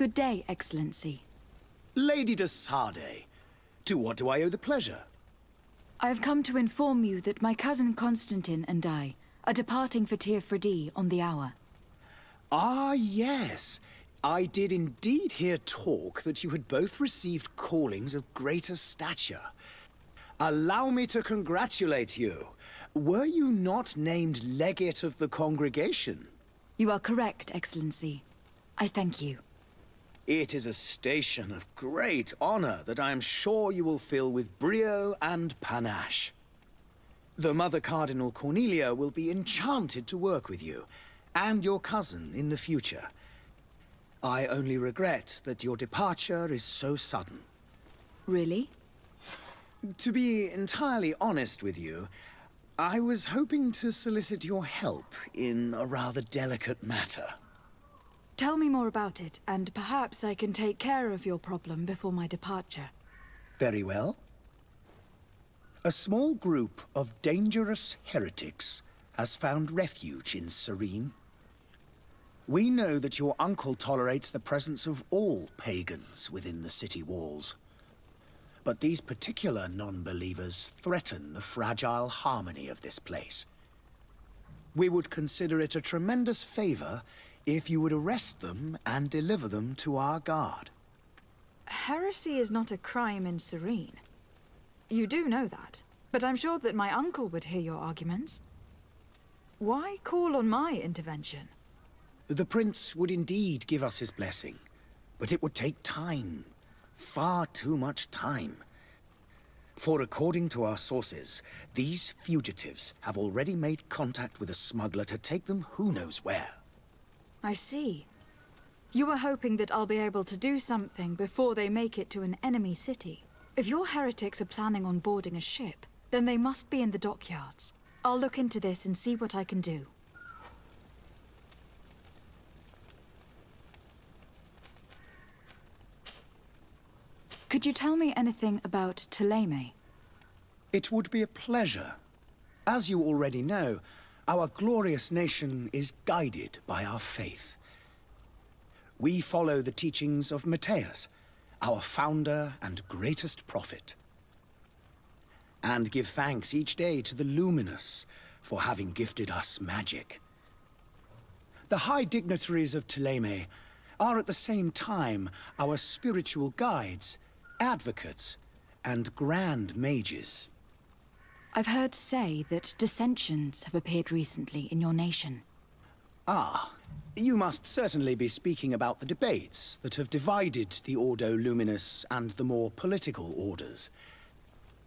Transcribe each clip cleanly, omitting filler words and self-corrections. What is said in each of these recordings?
Good day, Excellency. Lady de Sardet, to what do I owe the pleasure? I have come to inform you that my cousin Constantine and I are departing for Teofredi on the hour. Ah, yes. I did indeed hear talk that you had both received callings of greater stature. Allow me to congratulate you. Were you not named legate of the congregation? You are correct, Excellency. I thank you. It is a station of great honor that I am sure you will fill with brio and panache. The Mother Cardinal Cornelia will be enchanted to work with you, and your cousin in the future. I only regret that your departure is so sudden. Really? To be entirely honest with you, I was hoping to solicit your help in a rather delicate matter. Tell me more about it, and perhaps I can take care of your problem before my departure. Very well. A small group of dangerous heretics has found refuge in Serene. We know that your uncle tolerates the presence of all pagans within the city walls. But these particular non-believers threaten the fragile harmony of this place. We would consider it a tremendous favor if you would arrest them and deliver them to our guard. Heresy is not a crime in Serene. You do know that, but I'm sure that my uncle would hear your arguments. Why call on my intervention? The prince would indeed give us his blessing, but it would take time. Far too much time. For according to our sources, these fugitives have already made contact with a smuggler to take them who knows where. I see. You were hoping that I'll be able to do something before they make it to an enemy city. If your heretics are planning on boarding a ship, then they must be in the dockyards. I'll look into this and see what I can do. Could you tell me anything about Thélème? It would be a pleasure. As you already know, our glorious nation is guided by our faith. We follow the teachings of Matthias, our founder and greatest prophet, and give thanks each day to the Luminous for having gifted us magic. The high dignitaries of Thélème are at the same time our spiritual guides, advocates, and grand mages. I've heard say that dissensions have appeared recently in your nation. Ah, you must certainly be speaking about the debates that have divided the Ordo Luminis and the more political orders.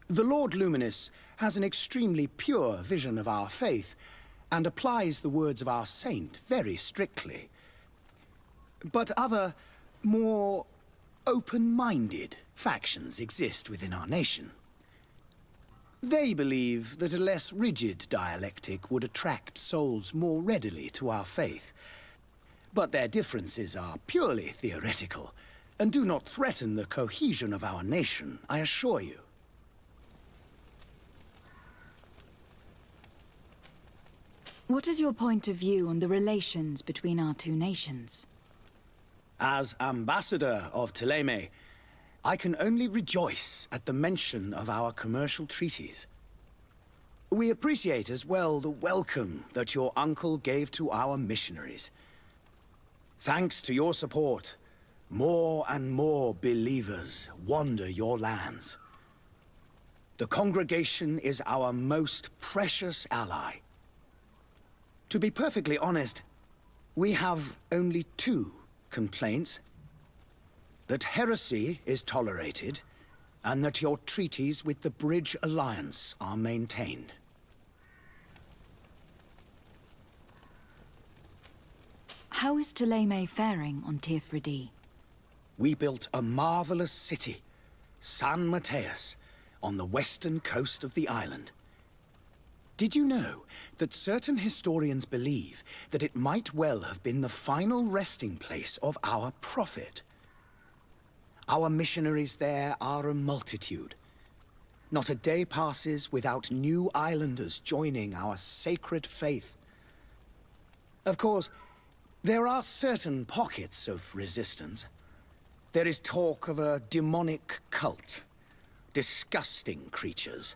The Lord Luminis has an extremely pure vision of our faith and applies the words of our saint very strictly. But other, more open-minded factions exist within our nation. They believe that a less rigid dialectic would attract souls more readily to our faith. But their differences are purely theoretical, and do not threaten the cohesion of our nation, I assure you. What is your point of view on the relations between our two nations? As ambassador of Thélème, I can only rejoice at the mention of our commercial treaties. We appreciate as well the welcome that your uncle gave to our missionaries. Thanks to your support, more and more believers wander your lands. The congregation is our most precious ally. To be perfectly honest, we have only two complaints: that heresy is tolerated, and that your treaties with the Bridge Alliance are maintained. How is Thélème faring on Teofredi? We built a marvelous city, San Matthias, on the western coast of the island. Did you know that certain historians believe that it might well have been the final resting place of our prophet? Our missionaries there are a multitude. Not a day passes without new islanders joining our sacred faith. Of course, there are certain pockets of resistance. There is talk of a demonic cult. Disgusting creatures.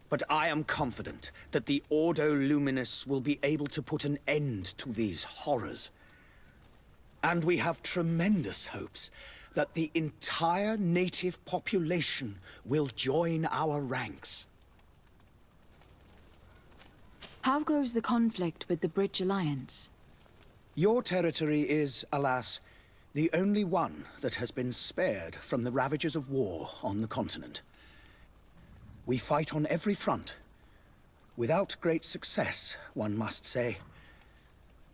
But I am confident that the Ordo Luminous will be able to put an end to these horrors. And we have tremendous hopes that the entire native population will join our ranks. How goes the conflict with the Bridge Alliance? Your territory is, alas, the only one that has been spared from the ravages of war on the continent. We fight on every front. Without great success, one must say.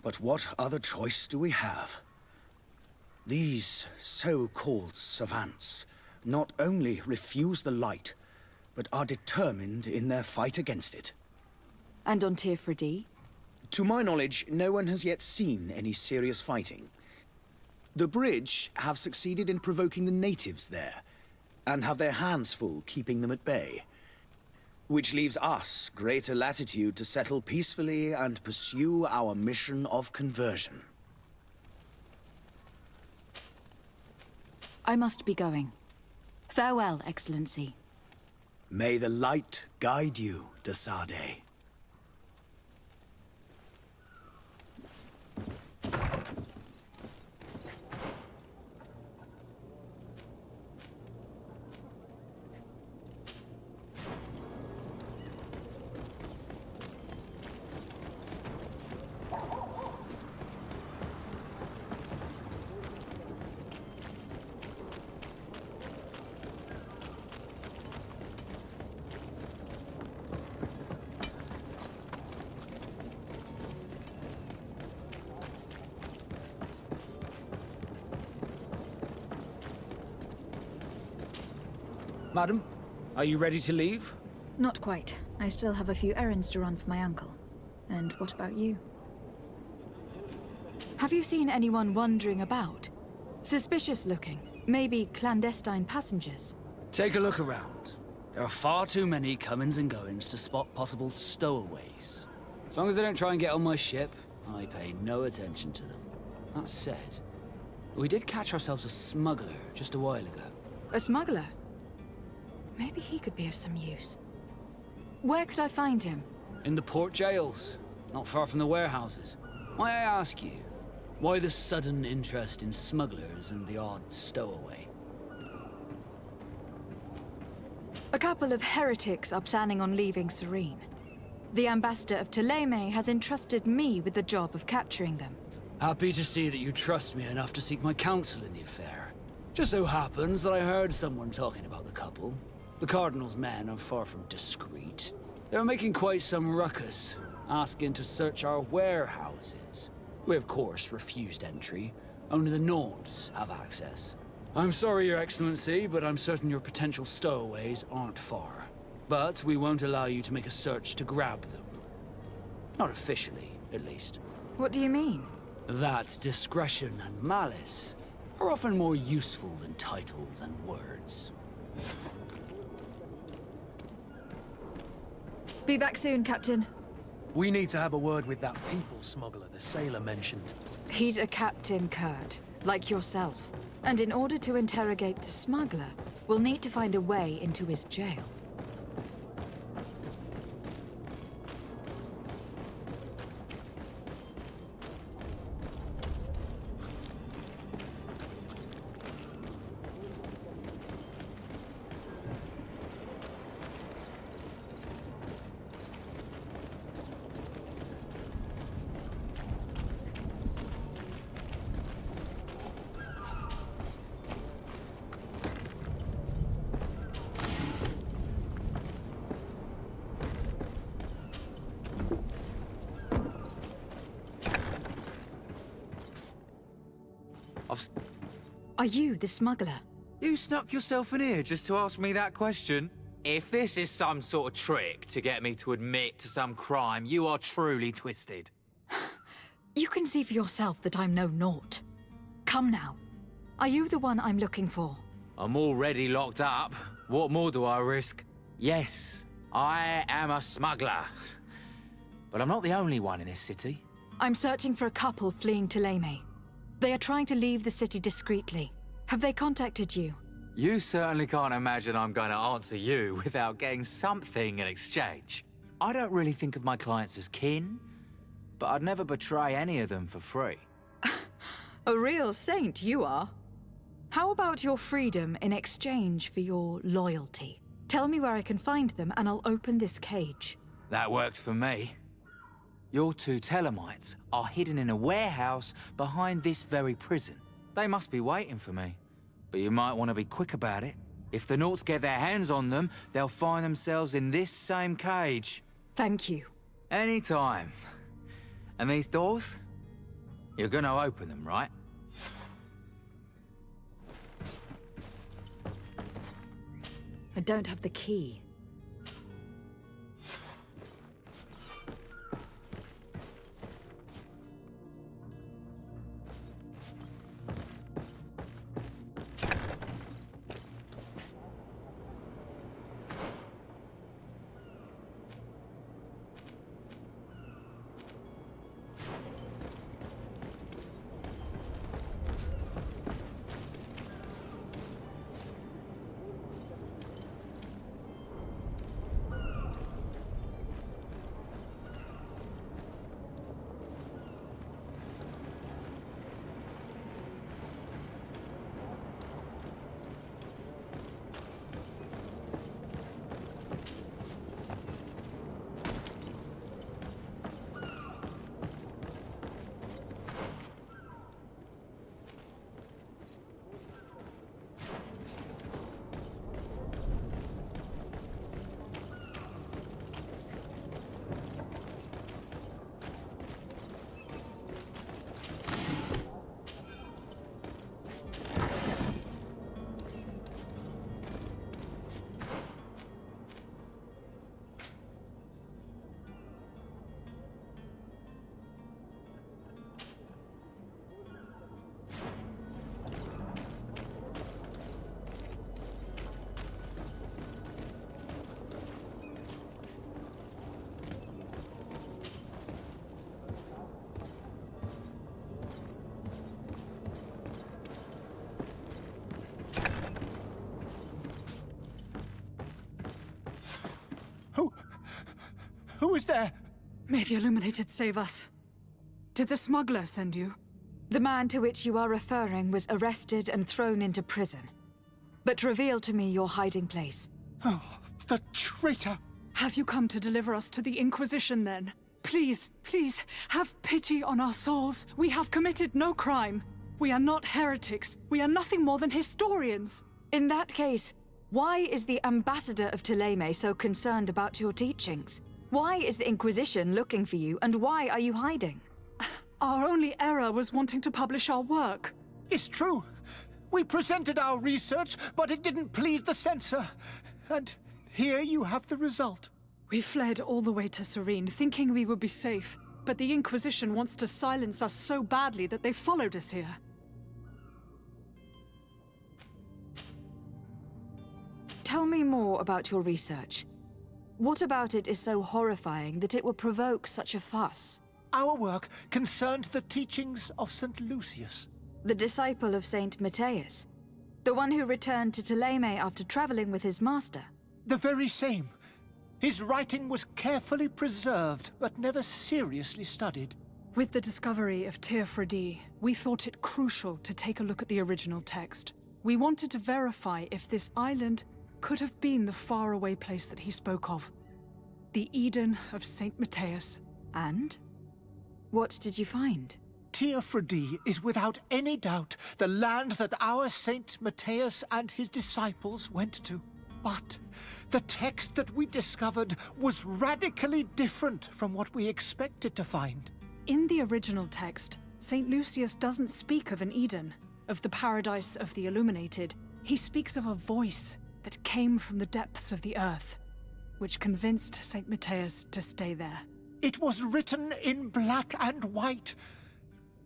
But what other choice do we have? These so-called savants not only refuse the light, but are determined in their fight against it. And on Tirfredi? To my knowledge, no one has yet seen any serious fighting. The Bridge have succeeded in provoking the natives there, and have their hands full keeping them at bay. Which leaves us greater latitude to settle peacefully and pursue our mission of conversion. I must be going. Farewell, Excellency. May the light guide you, de Sade. Madam, are you ready to leave? Not quite. I still have a few errands to run for my uncle. And what about you? Have you seen anyone wandering about? Suspicious looking. Maybe clandestine passengers. Take a look around. There are far too many comings and goings to spot possible stowaways. As long as they don't try and get on my ship, I pay no attention to them. That said, we did catch ourselves a smuggler just a while ago. A smuggler? Maybe he could be of some use. Where could I find him? In the port jails, not far from the warehouses. May I ask you, why the sudden interest in smugglers and the odd stowaway? A couple of heretics are planning on leaving Serene. The ambassador of Thélème has entrusted me with the job of capturing them. Happy to see that you trust me enough to seek my counsel in the affair. Just so happens that I heard someone talking about the couple. The Cardinal's men are far from discreet. They're making quite some ruckus, asking to search our warehouses. We, of course, refused entry. Only the Nauts have access. I'm sorry, Your Excellency, but I'm certain your potential stowaways aren't far. But we won't allow you to make a search to grab them. Not officially, at least. What do you mean? That discretion and malice are often more useful than titles and words. Be back soon, Captain. We need to have a word with that people smuggler the sailor mentioned. He's a captain, Kurt, like yourself. And in order to interrogate the smuggler, we'll need to find a way into his jail. Are you the smuggler? You snuck yourself in here just to ask me that question? If this is some sort of trick to get me to admit to some crime, you are truly twisted. You can see for yourself that I'm no naught. Come now. Are you the one I'm looking for? I'm already locked up. What more do I risk? Yes, I am a smuggler. But I'm not the only one in this city. I'm searching for a couple fleeing Thélème. They are trying to leave the city discreetly. Have they contacted you? You certainly can't imagine I'm going to answer you without getting something in exchange. I don't really think of my clients as kin, but I'd never betray any of them for free. A real saint you are. How about your freedom in exchange for your loyalty? Tell me where I can find them and I'll open this cage. That works for me. Your two Telemites are hidden in a warehouse behind this very prison. They must be waiting for me. But you might want to be quick about it. If the Nauts get their hands on them, they'll find themselves in this same cage. Thank you. Anytime. And these doors? You're gonna open them, right? I don't have the key. Who is there? May the Illuminated save us. Did the smuggler send you? The man to which you are referring was arrested and thrown into prison. But reveal to me your hiding place. Oh, the traitor! Have you come to deliver us to the Inquisition, then? Please, please, have pity on our souls. We have committed no crime. We are not heretics. We are nothing more than historians. In that case, why is the ambassador of Thélème so concerned about your teachings? Why is the Inquisition looking for you, and why are you hiding? Our only error was wanting to publish our work. It's true. We presented our research, but it didn't please the censor. And here you have the result. We fled all the way to Serene, thinking we would be safe. But the Inquisition wants to silence us so badly that they followed us here. Tell me more about your research. What about it is so horrifying that it will provoke such a fuss? Our work concerned the teachings of St. Lucius. The disciple of Saint Matthias? The one who returned to Thélème after traveling with his master? The very same. His writing was carefully preserved, but never seriously studied. With the discovery of Teofredi, we thought it crucial to take a look at the original text. We wanted to verify if this island could have been the faraway place that he spoke of. The Eden of Saint Matthias. And? What did you find? Teofredi is without any doubt the land that our Saint Matthias and his disciples went to. But the text that we discovered was radically different from what we expected to find. In the original text, Saint Lucius doesn't speak of an Eden, of the paradise of the Illuminated. He speaks of a voice that came from the depths of the earth, which convinced Saint Matthias to stay there. It was written in black and white,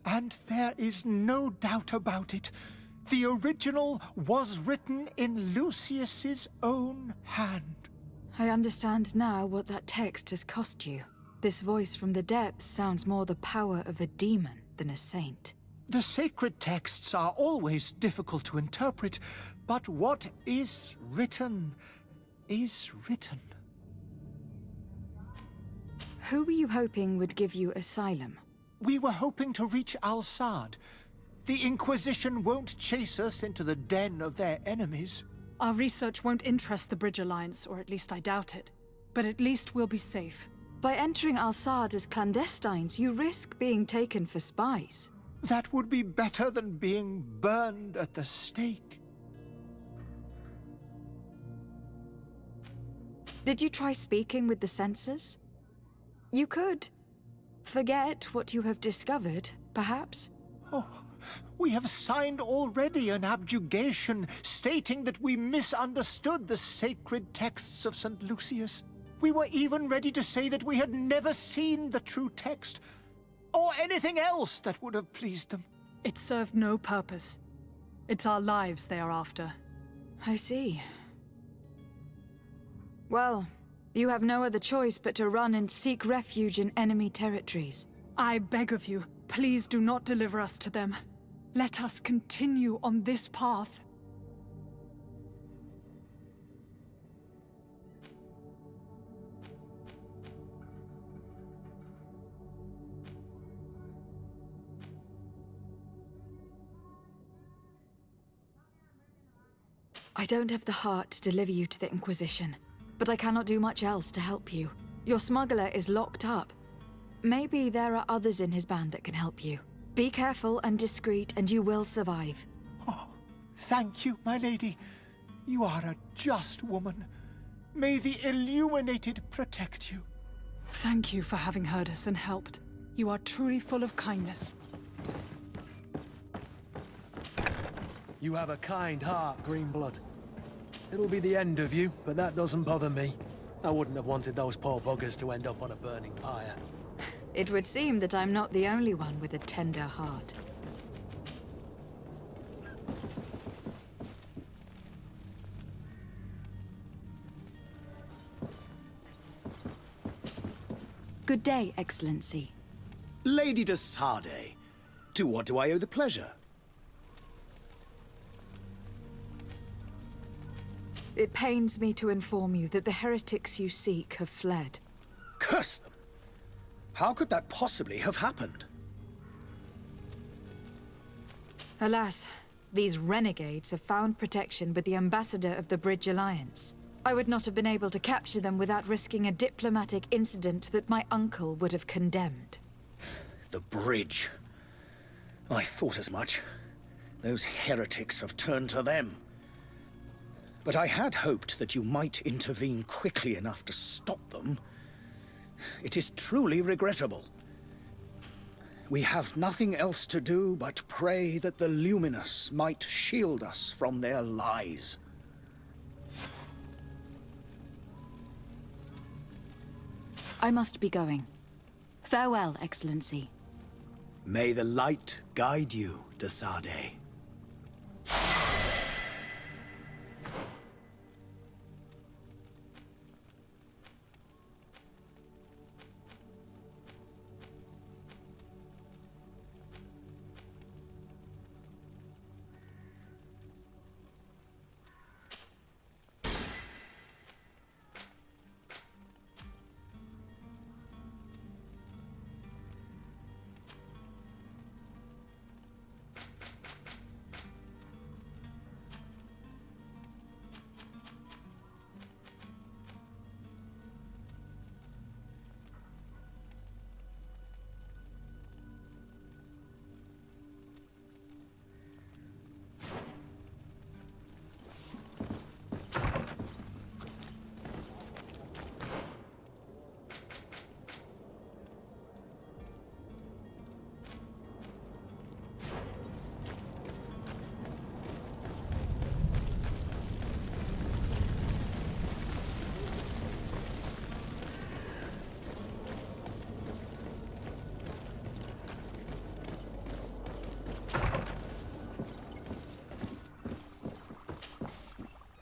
and there is no doubt about it. The original was written in Lucius's own hand. I understand now what that text has cost you. This voice from the depths sounds more the power of a demon than a saint. The sacred texts are always difficult to interpret, but what is written is written. Who were you hoping would give you asylum? We were hoping to reach Al-Sad. The Inquisition won't chase us into the den of their enemies. Our research won't interest the Bridge Alliance, or at least I doubt it. But at least we'll be safe. By entering Al-Sad as clandestines, you risk being taken for spies. That would be better than being burned at the stake. Did you try speaking with the censors? You could. Forget what you have discovered, perhaps. Oh, we have signed already an abjugation stating that we misunderstood the sacred texts of St. Lucius. We were even ready to say that we had never seen the true text, or anything else that would have pleased them. It served no purpose. It's our lives they are after. I see. Well, you have no other choice but to run and seek refuge in enemy territories. I beg of you, please do not deliver us to them. Let us continue on this path. I don't have the heart to deliver you to the Inquisition, but I cannot do much else to help you. Your smuggler is locked up. Maybe there are others in his band that can help you. Be careful and discreet, and you will survive. Oh, thank you, my lady. You are a just woman. May the Illuminated protect you. Thank you for having heard us and helped. You are truly full of kindness. You have a kind heart, Greenblood. It'll be the end of you, but that doesn't bother me. I wouldn't have wanted those poor buggers to end up on a burning pyre. It would seem that I'm not the only one with a tender heart. Good day, Excellency. Lady de Sardet, to what do I owe the pleasure? It pains me to inform you that the heretics you seek have fled. Curse them! How could that possibly have happened? Alas, these renegades have found protection with the ambassador of the Bridge Alliance. I would not have been able to capture them without risking a diplomatic incident that my uncle would have condemned. The bridge. I thought as much. Those heretics have turned to them. But I had hoped that you might intervene quickly enough to stop them. It is truly regrettable. We have nothing else to do but pray that the Luminous might shield us from their lies. I must be going. Farewell, Excellency. May the light guide you, de Sardet.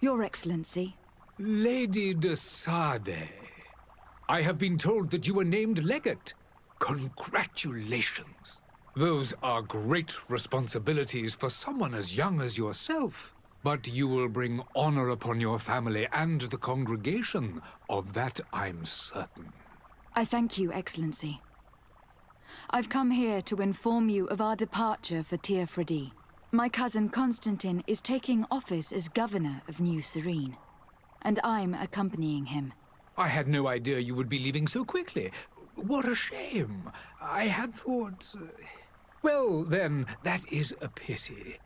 Your Excellency. Lady de Sardet, I have been told that you were named legate. Congratulations. Those are great responsibilities for someone as young as yourself. But you will bring honor upon your family and the congregation. Of that I'm certain. I thank you, Excellency. I've come here to inform you of our departure for Teofredi. My cousin Constantine is taking office as governor of New Serene, and I'm accompanying him. I had no idea you would be leaving so quickly. What a shame. I had thought... Well, then, that is a pity.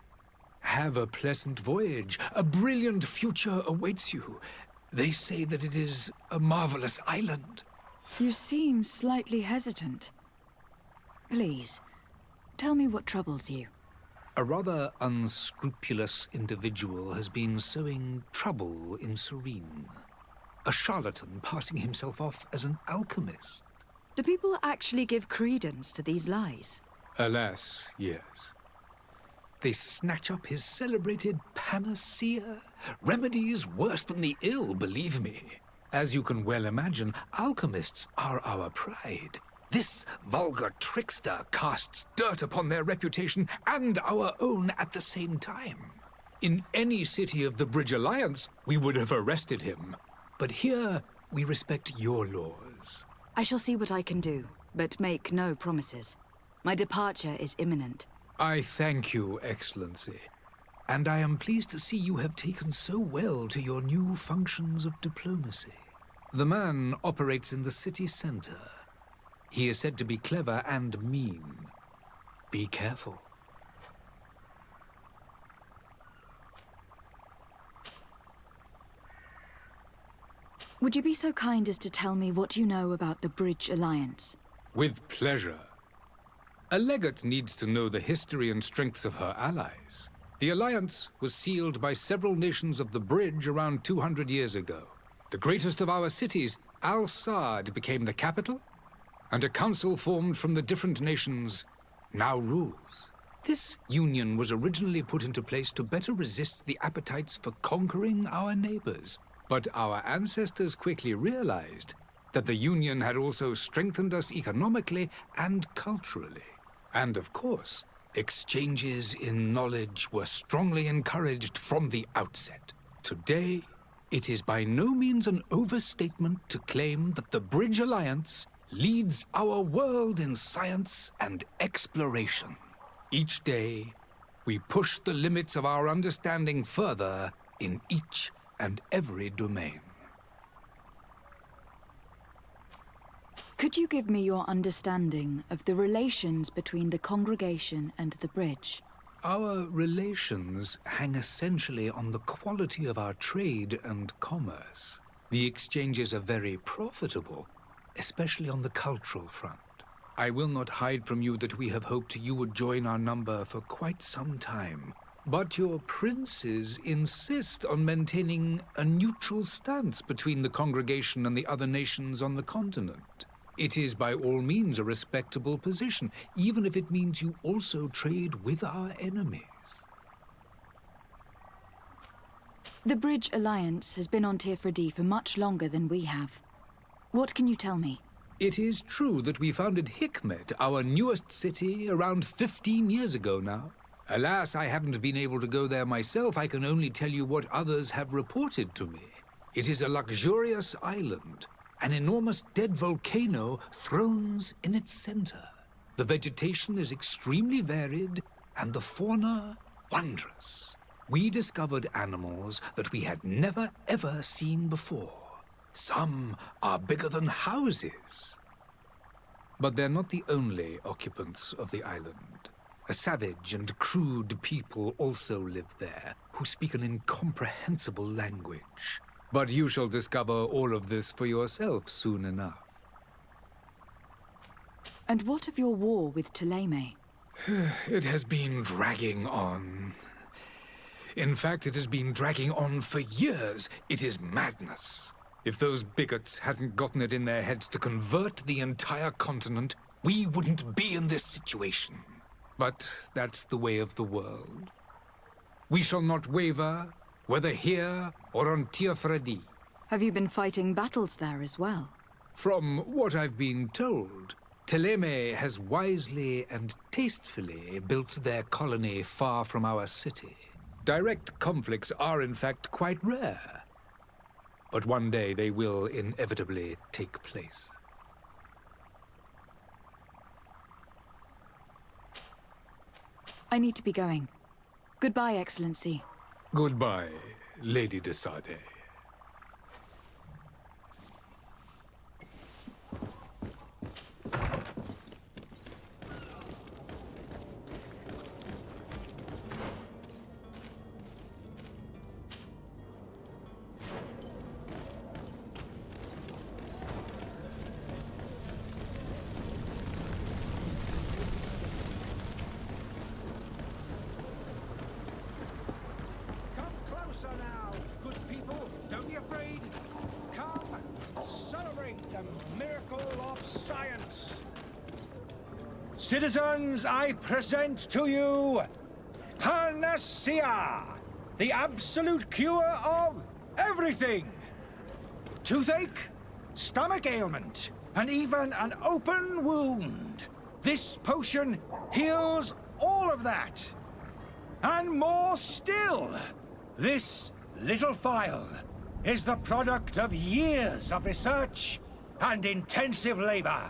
Have a pleasant voyage. A brilliant future awaits you. They say that it is a marvelous island. You seem slightly hesitant. Please, tell me what troubles you. A rather unscrupulous individual has been sowing trouble in Serene. A charlatan passing himself off as an alchemist. Do people actually give credence to these lies? Alas, yes. They snatch up his celebrated panacea. Remedies worse than the ill, believe me. As you can well imagine, alchemists are our pride. This vulgar trickster casts dirt upon their reputation and our own at the same time. In any city of the Bridge Alliance, we would have arrested him. But here, we respect your laws. I shall see what I can do, but make no promises. My departure is imminent. I thank you, Excellency. And I am pleased to see you have taken so well to your new functions of diplomacy. The man operates in the city center. He is said to be clever and mean. Be careful. Would you be so kind as to tell me what you know about the Bridge Alliance? With pleasure. A legate needs to know the history and strengths of her allies. The alliance was sealed by several nations of the Bridge around 200 years ago. The greatest of our cities, Al-Saad, became the capital, and a council formed from the different nations now rules. This union was originally put into place to better resist the appetites for conquering our neighbors. But our ancestors quickly realized that the union had also strengthened us economically and culturally. And of course, exchanges in knowledge were strongly encouraged from the outset. Today, it is by no means an overstatement to claim that the Bridge Alliance leads our world in science and exploration. Each day, we push the limits of our understanding further in each and every domain. Could you give me your understanding of the relations between the congregation and the Bridge? Our relations hang essentially on the quality of our trade and commerce. The exchanges are very profitable, especially on the cultural front. I will not hide from you that we have hoped you would join our number for quite some time. But your princes insist on maintaining a neutral stance between the congregation and the other nations on the continent. It is by all means a respectable position, even if it means you also trade with our enemies. The Bridge Alliance has been on Teofredi for much longer than we have. What can you tell me? It is true that we founded Hikmet, our newest city, around 15 years ago now. Alas, I haven't been able to go there myself. I can only tell you what others have reported to me. It is a luxurious island. An enormous dead volcano thrones in its center. The vegetation is extremely varied, and the fauna wondrous. We discovered animals that we had never ever seen before. Some are bigger than houses. But they're not the only occupants of the island. A savage and crude people also live there, who speak an incomprehensible language. But you shall discover all of this for yourself soon enough. And what of your war with Thélème? It has been dragging on. In fact, it has been dragging on for years. It is madness. If those bigots hadn't gotten it in their heads to convert the entire continent, we wouldn't be in this situation. But that's the way of the world. We shall not waver, whether here or on Teofredi. Have you been fighting battles there as well? From what I've been told, Thélème has wisely and tastefully built their colony far from our city. Direct conflicts are, in fact, quite rare. But one day they will inevitably take place. I need to be going. Goodbye, Excellency. Goodbye, Lady de Sade. Come closer now, good people. Don't be afraid. Come, celebrate the miracle of science. Citizens, I present to you Panacea, the absolute cure of everything. Toothache, stomach ailment, and even an open wound. This potion heals all of that. And more still, this little phial is the product of years of research and intensive labor.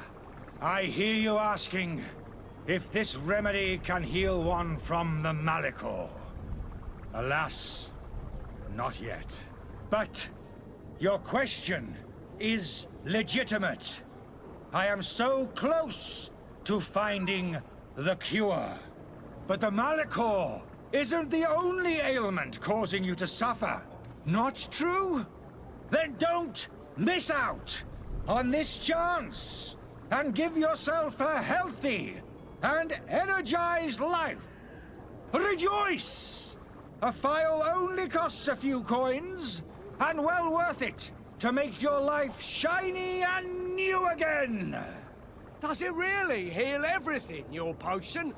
I hear you asking if this remedy can heal one from the Malachor. Alas, not yet. But your question is legitimate. I am so close to finding the cure. But the Malachor isn't the only ailment causing you to suffer. Not true? Then don't miss out on this chance and give yourself a healthy and energized life. Rejoice! A phial only costs a few coins, and well worth it to make your life shiny and new again. Does it really heal everything, your potion?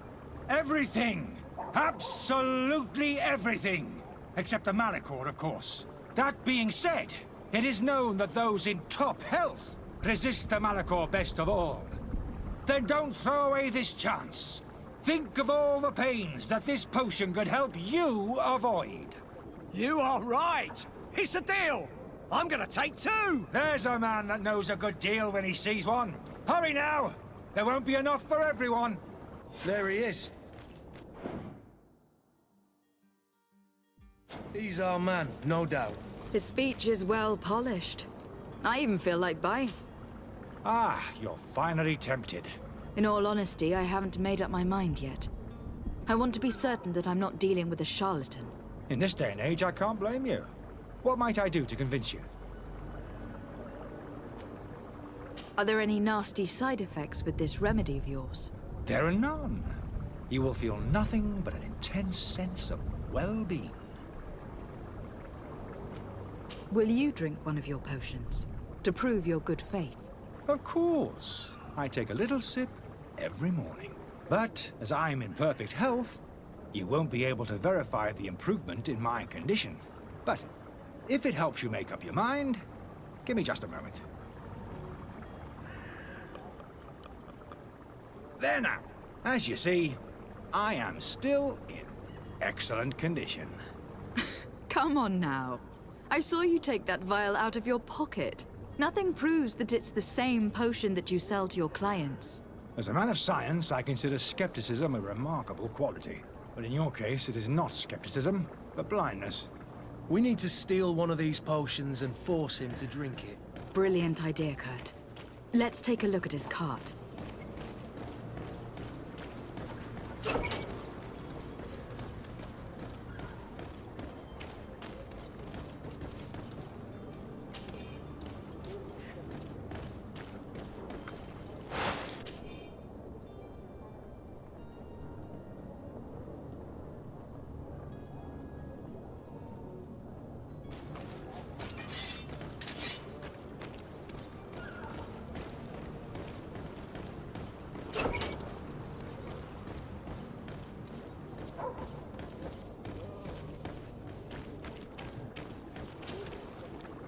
Everything. Absolutely everything. Except the Malachor, of course. That being said, it is known that those in top health resist the Malachor best of all. Then don't throw away this chance. Think of all the pains that this potion could help you avoid. You are right. It's a deal. I'm gonna take two. There's a man that knows a good deal when he sees one. Hurry now. There won't be enough for everyone. There he is. He's our man, no doubt. His speech is well polished. I even feel like buying. Ah, you're finally tempted. In all honesty, I haven't made up my mind yet. I want to be certain that I'm not dealing with a charlatan. In this day and age, I can't blame you. What might I do to convince you? Are there any nasty side effects with this remedy of yours? There are none. You will feel nothing but an intense sense of well-being. Will you drink one of your potions to prove your good faith? Of course. I take a little sip every morning. But as I'm in perfect health, you won't be able to verify the improvement in my condition. But if it helps you make up your mind, give me just a moment. There now. As you see, I am still in excellent condition. Come on now. I saw you take that vial out of your pocket. Nothing proves that it's the same potion that you sell to your clients. As a man of science, I consider skepticism a remarkable quality. But in your case, it is not skepticism, but blindness. We need to steal one of these potions and force him to drink it. Brilliant idea, Kurt. Let's take a look at his cart.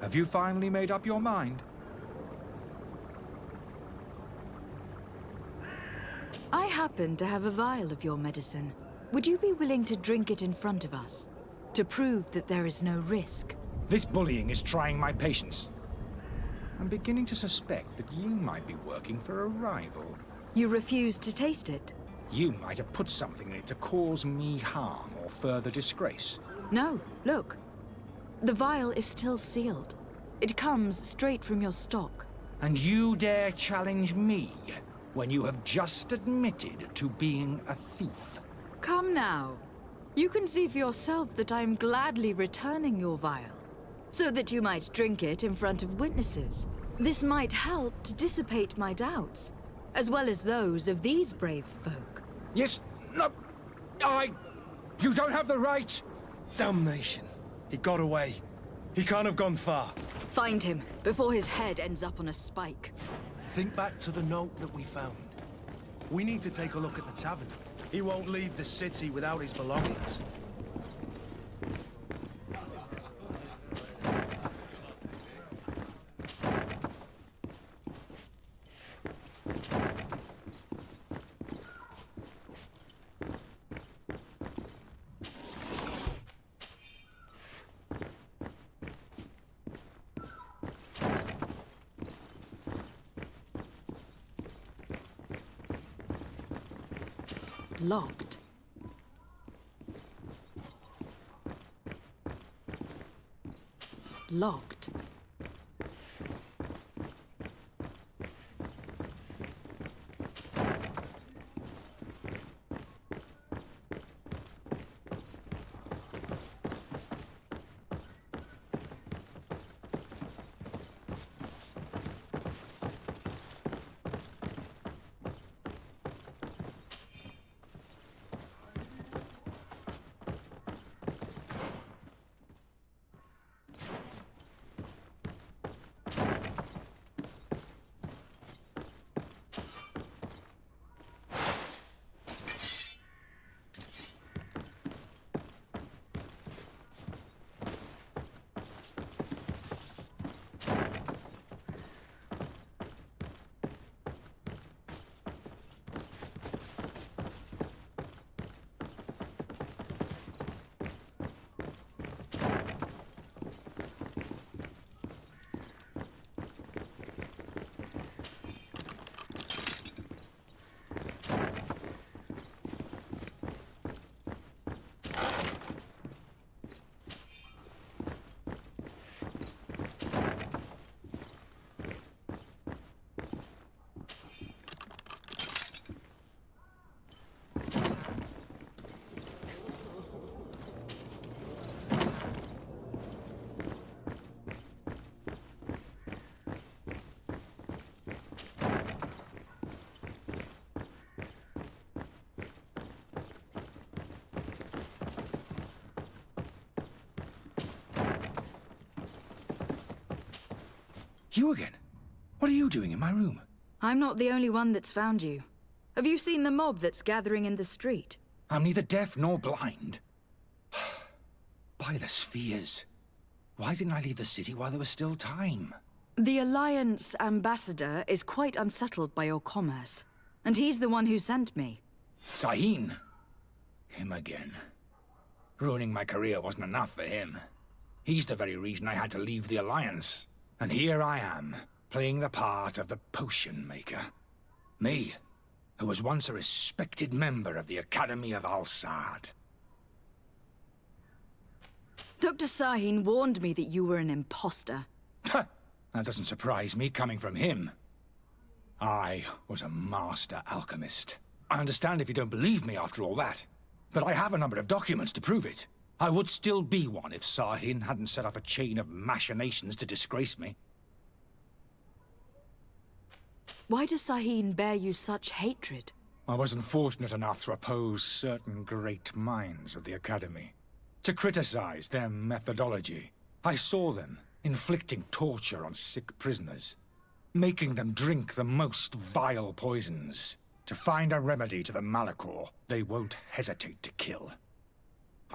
Have you finally made up your mind? happen to have a vial of your medicine. Would you be willing to drink it in front of us? To prove that there is no risk? This bullying is trying my patience. I'm beginning to suspect that you might be working for a rival. You refuse to taste it? You might have put something in it to cause me harm or further disgrace. No, look. The vial is still sealed. It comes straight from your stock. And you dare challenge me when you have just admitted to being a thief? Come now. You can see for yourself that I am gladly returning your vial, so that you might drink it in front of witnesses. This might help to dissipate my doubts, as well as those of these brave folk. Yes, no, You don't have the right! Damnation. He got away. He can't have gone far. Find him, before his head ends up on a spike. Think back to the note that we found. We need to take a look at the tavern. He won't leave the city without his belongings. Locked. Locked. You again? What are you doing in my room? I'm not the only one that's found you. Have you seen the mob that's gathering in the street? I'm neither deaf nor blind. By the spheres. Why didn't I leave the city while there was still time? The Alliance ambassador is quite unsettled by your commerce, and he's the one who sent me. Sahin? Him again. Ruining my career wasn't enough for him. He's the very reason I had to leave the Alliance. And here I am, playing the part of the potion maker. Me, who was once a respected member of the Academy of Al-Saad. Dr. Sahin warned me that you were an imposter. That doesn't surprise me, coming from him. I was a master alchemist. I understand if you don't believe me after all that, but I have a number of documents to prove it. I would still be one if Sahin hadn't set off a chain of machinations to disgrace me. Why does Sahin bear you such hatred? I wasn't fortunate enough to oppose certain great minds of the Academy. To criticize their methodology. I saw them inflicting torture on sick prisoners, making them drink the most vile poisons. To find a remedy to the Malachor they won't hesitate to kill.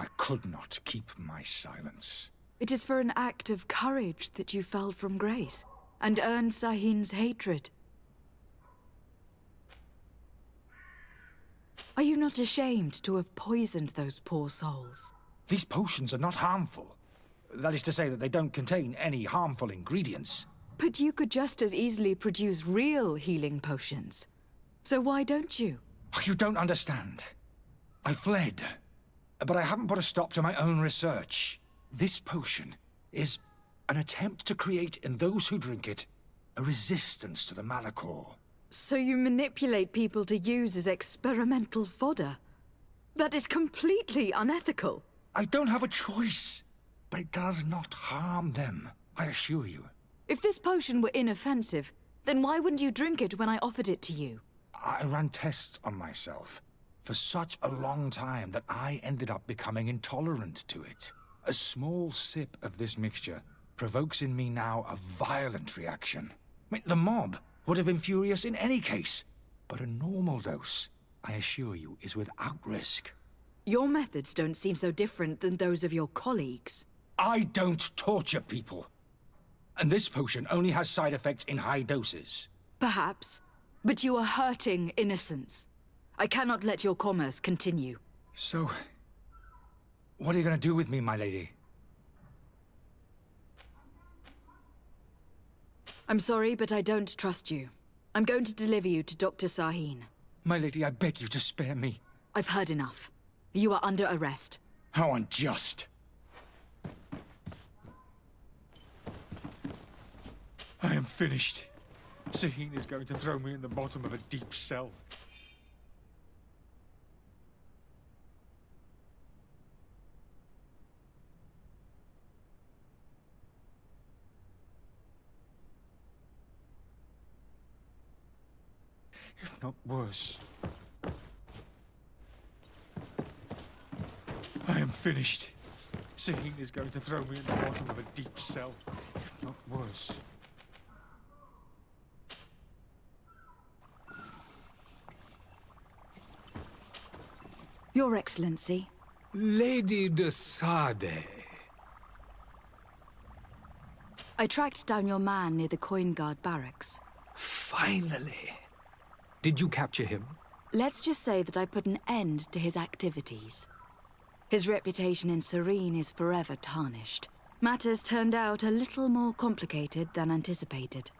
I could not keep my silence. It is for an act of courage that you fell from grace, and earned Sahin's hatred. Are you not ashamed to have poisoned those poor souls? These potions are not harmful. That is to say that they don't contain any harmful ingredients. But you could just as easily produce real healing potions. So why don't you? Oh, you don't understand. I fled, but I haven't put a stop to my own research. This potion is an attempt to create in those who drink it a resistance to the Malachor. So you manipulate people to use as experimental fodder? That is completely unethical. I don't have a choice, but it does not harm them, I assure you. If this potion were inoffensive, then why wouldn't you drink it when I offered it to you? I ran tests on myself for such a long time that I ended up becoming intolerant to it. A small sip of this mixture provokes in me now a violent reaction. I mean, the mob would have been furious in any case, but a normal dose, I assure you, is without risk. Your methods don't seem so different than those of your colleagues. I don't torture people. And this potion only has side effects in high doses. Perhaps, but you are hurting innocents. I cannot let your commerce continue. So, what are you going to do with me, my lady? I'm sorry, but I don't trust you. I'm going to deliver you to Dr. Sahin. My lady, I beg you to spare me. I've heard enough. You are under arrest. How unjust. I am finished. Sahin is going to throw me in the bottom of a deep cell. If not worse. I am finished. Sahin is going to throw me in the bottom of a deep cell. If not worse. Your Excellency. Lady de Sade. I tracked down your man near the Coin Guard barracks. Finally. Did you capture him? Let's just say that I put an end to his activities. His reputation in Serene is forever tarnished. Matters turned out a little more complicated than anticipated.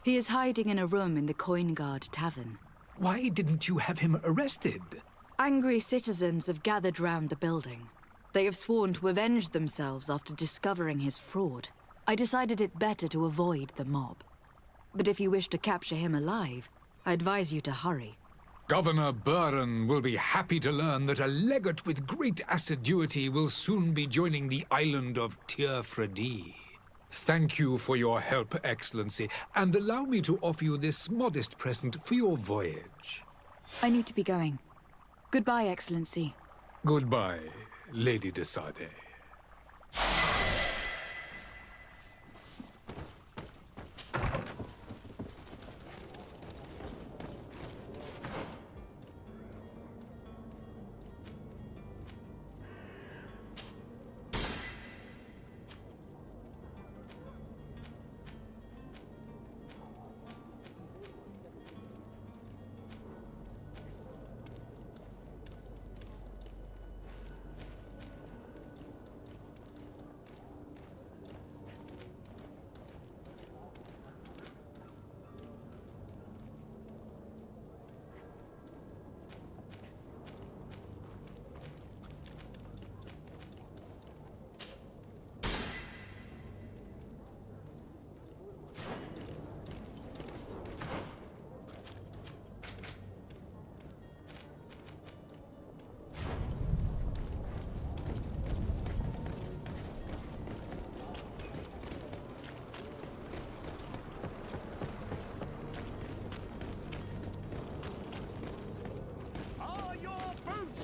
He is hiding in a room in the Coin Guard Tavern. Why didn't you have him arrested? Angry citizens have gathered round the building. They have sworn to avenge themselves after discovering his fraud. I decided it better to avoid the mob. But if you wish to capture him alive, I advise you to hurry. Governor Buren will be happy to learn that a legate with great assiduity will soon be joining the island of Tearfredi. Thank you for your help, Excellency, and allow me to offer you this modest present for your voyage. I need to be going. Goodbye, Excellency. Goodbye, Lady de Sade.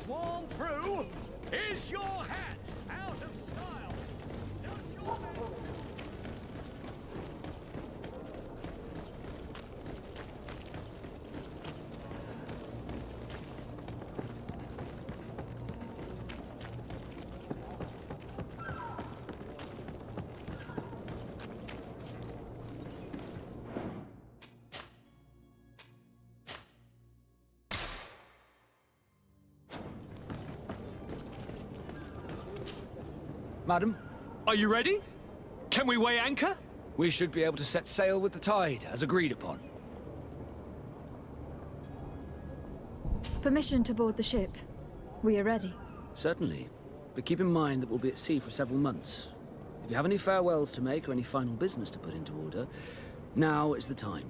Worn through? Is your hat out of style? Does your Madam? Are you ready? Can we weigh anchor? We should be able to set sail with the tide, as agreed upon. Permission to board the ship. We are ready. Certainly. But keep in mind that we'll be at sea for several months. If you have any farewells to make or any final business to put into order, now is the time.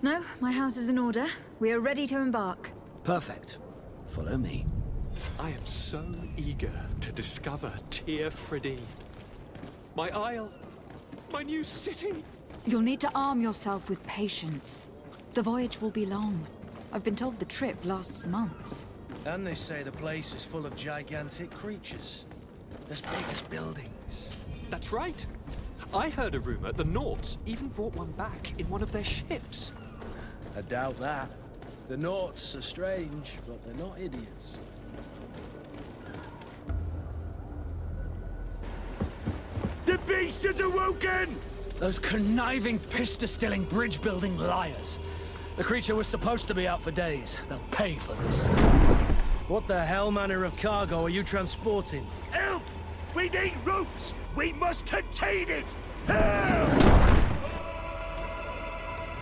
No, my house is in order. We are ready to embark. Perfect. Follow me. I am so eager to discover Tir Freddy. My isle, my new city. You'll need to arm yourself with patience. The voyage will be long. I've been told the trip lasts months. And they say the place is full of gigantic creatures. As big as buildings. That's right. I heard a rumor the Nauts even brought one back in one of their ships. I doubt that. The Nauts are strange, but they're not idiots. The beast has awoken! Those conniving, pista-stilling, bridge-building liars. The creature was supposed to be out for days. They'll pay for this. What the hell manner of cargo are you transporting? Help! We need ropes! We must contain it! Help!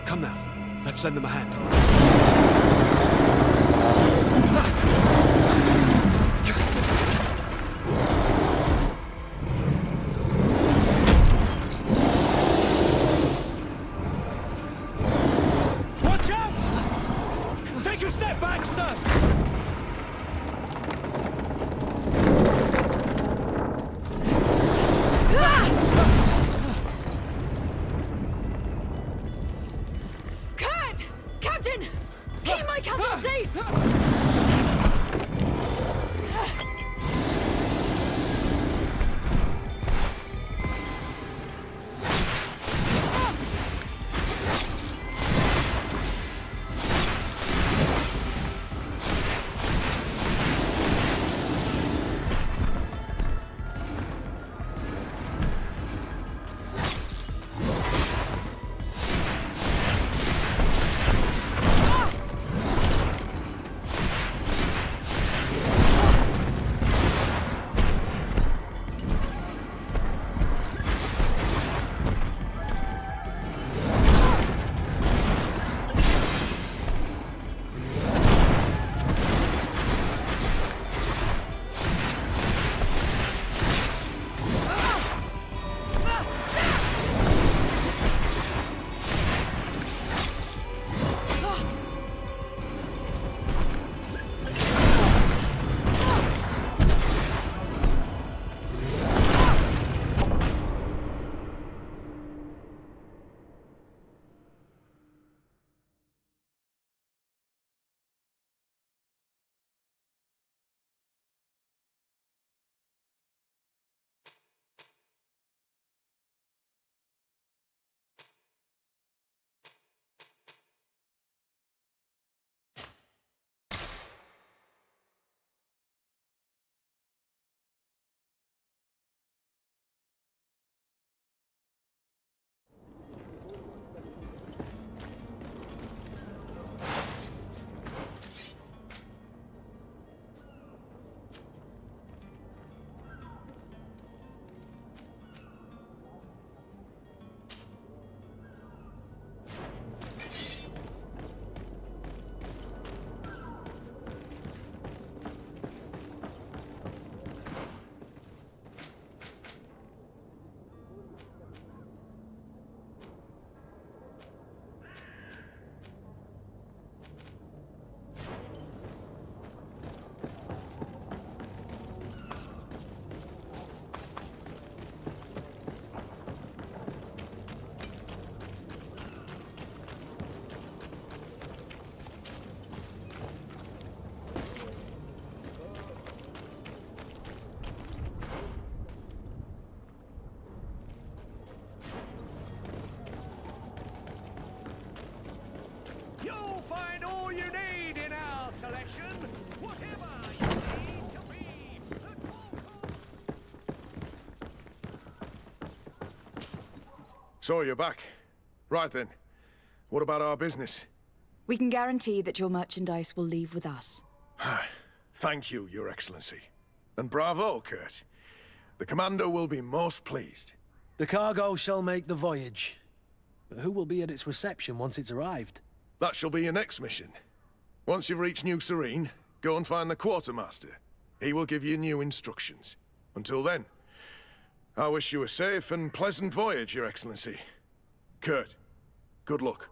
Come now, let's lend them a hand. Watch out! Take a step back, sir! Kurt! Captain! Keep my cousin safe! You'll find all you need in our selection. Whatever you need to be. The top. So you're back. Right then. What about our business? We can guarantee that your merchandise will leave with us. Thank you, Your Excellency. And bravo, Kurt. The Commander will be most pleased. The cargo shall make the voyage. But who will be at its reception once it's arrived? That shall be your next mission. Once you've reached New Serene, go and find the Quartermaster. He will give you new instructions. Until then, I wish you a safe and pleasant voyage, Your Excellency. Kurt, good luck.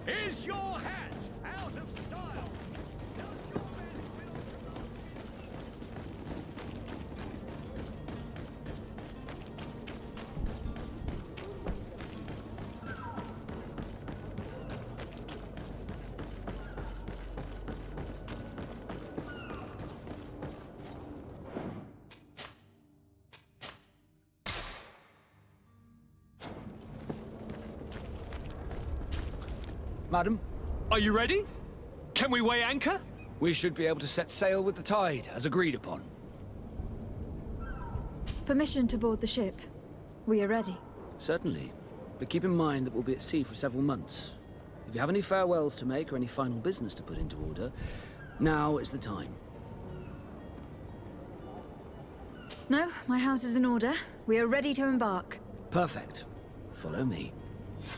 Is your hat out of style? Does your best Madam, Are you ready? Can we weigh anchor? we should be able to set sail with the tide, as agreed upon. Permission to board the ship. We are ready. Certainly. But keep in mind that we'll be at sea for several months. If you have any farewells to make or any final business to put into order, now is the time. No, my house is in order. We are ready to embark. Perfect. Follow me.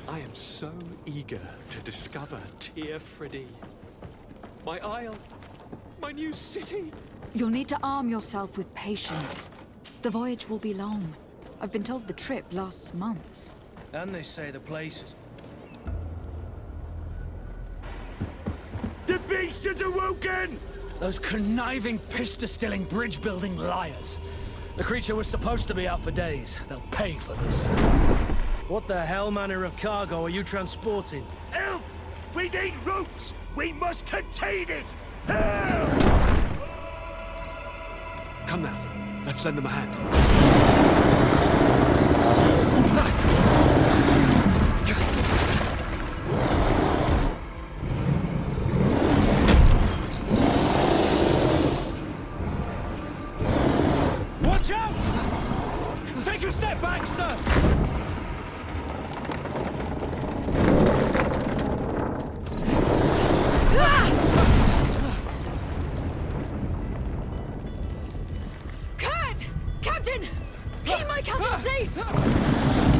I am so eager to discover Teer Fradee. My isle, my new city. You'll need to arm yourself with patience. The voyage will be long. I've been told the trip lasts months. And they say the place is... The beast has awoken! Those conniving, pista-stilling, bridge-building liars. The creature was supposed to be out for days. They'll pay for this. What the hell manner of cargo are you transporting? Help! We need ropes! We must contain it! Help! Come now, let's lend them a hand. Watch out! Take a step back, sir! Kurt! Captain! Keep my cousin safe!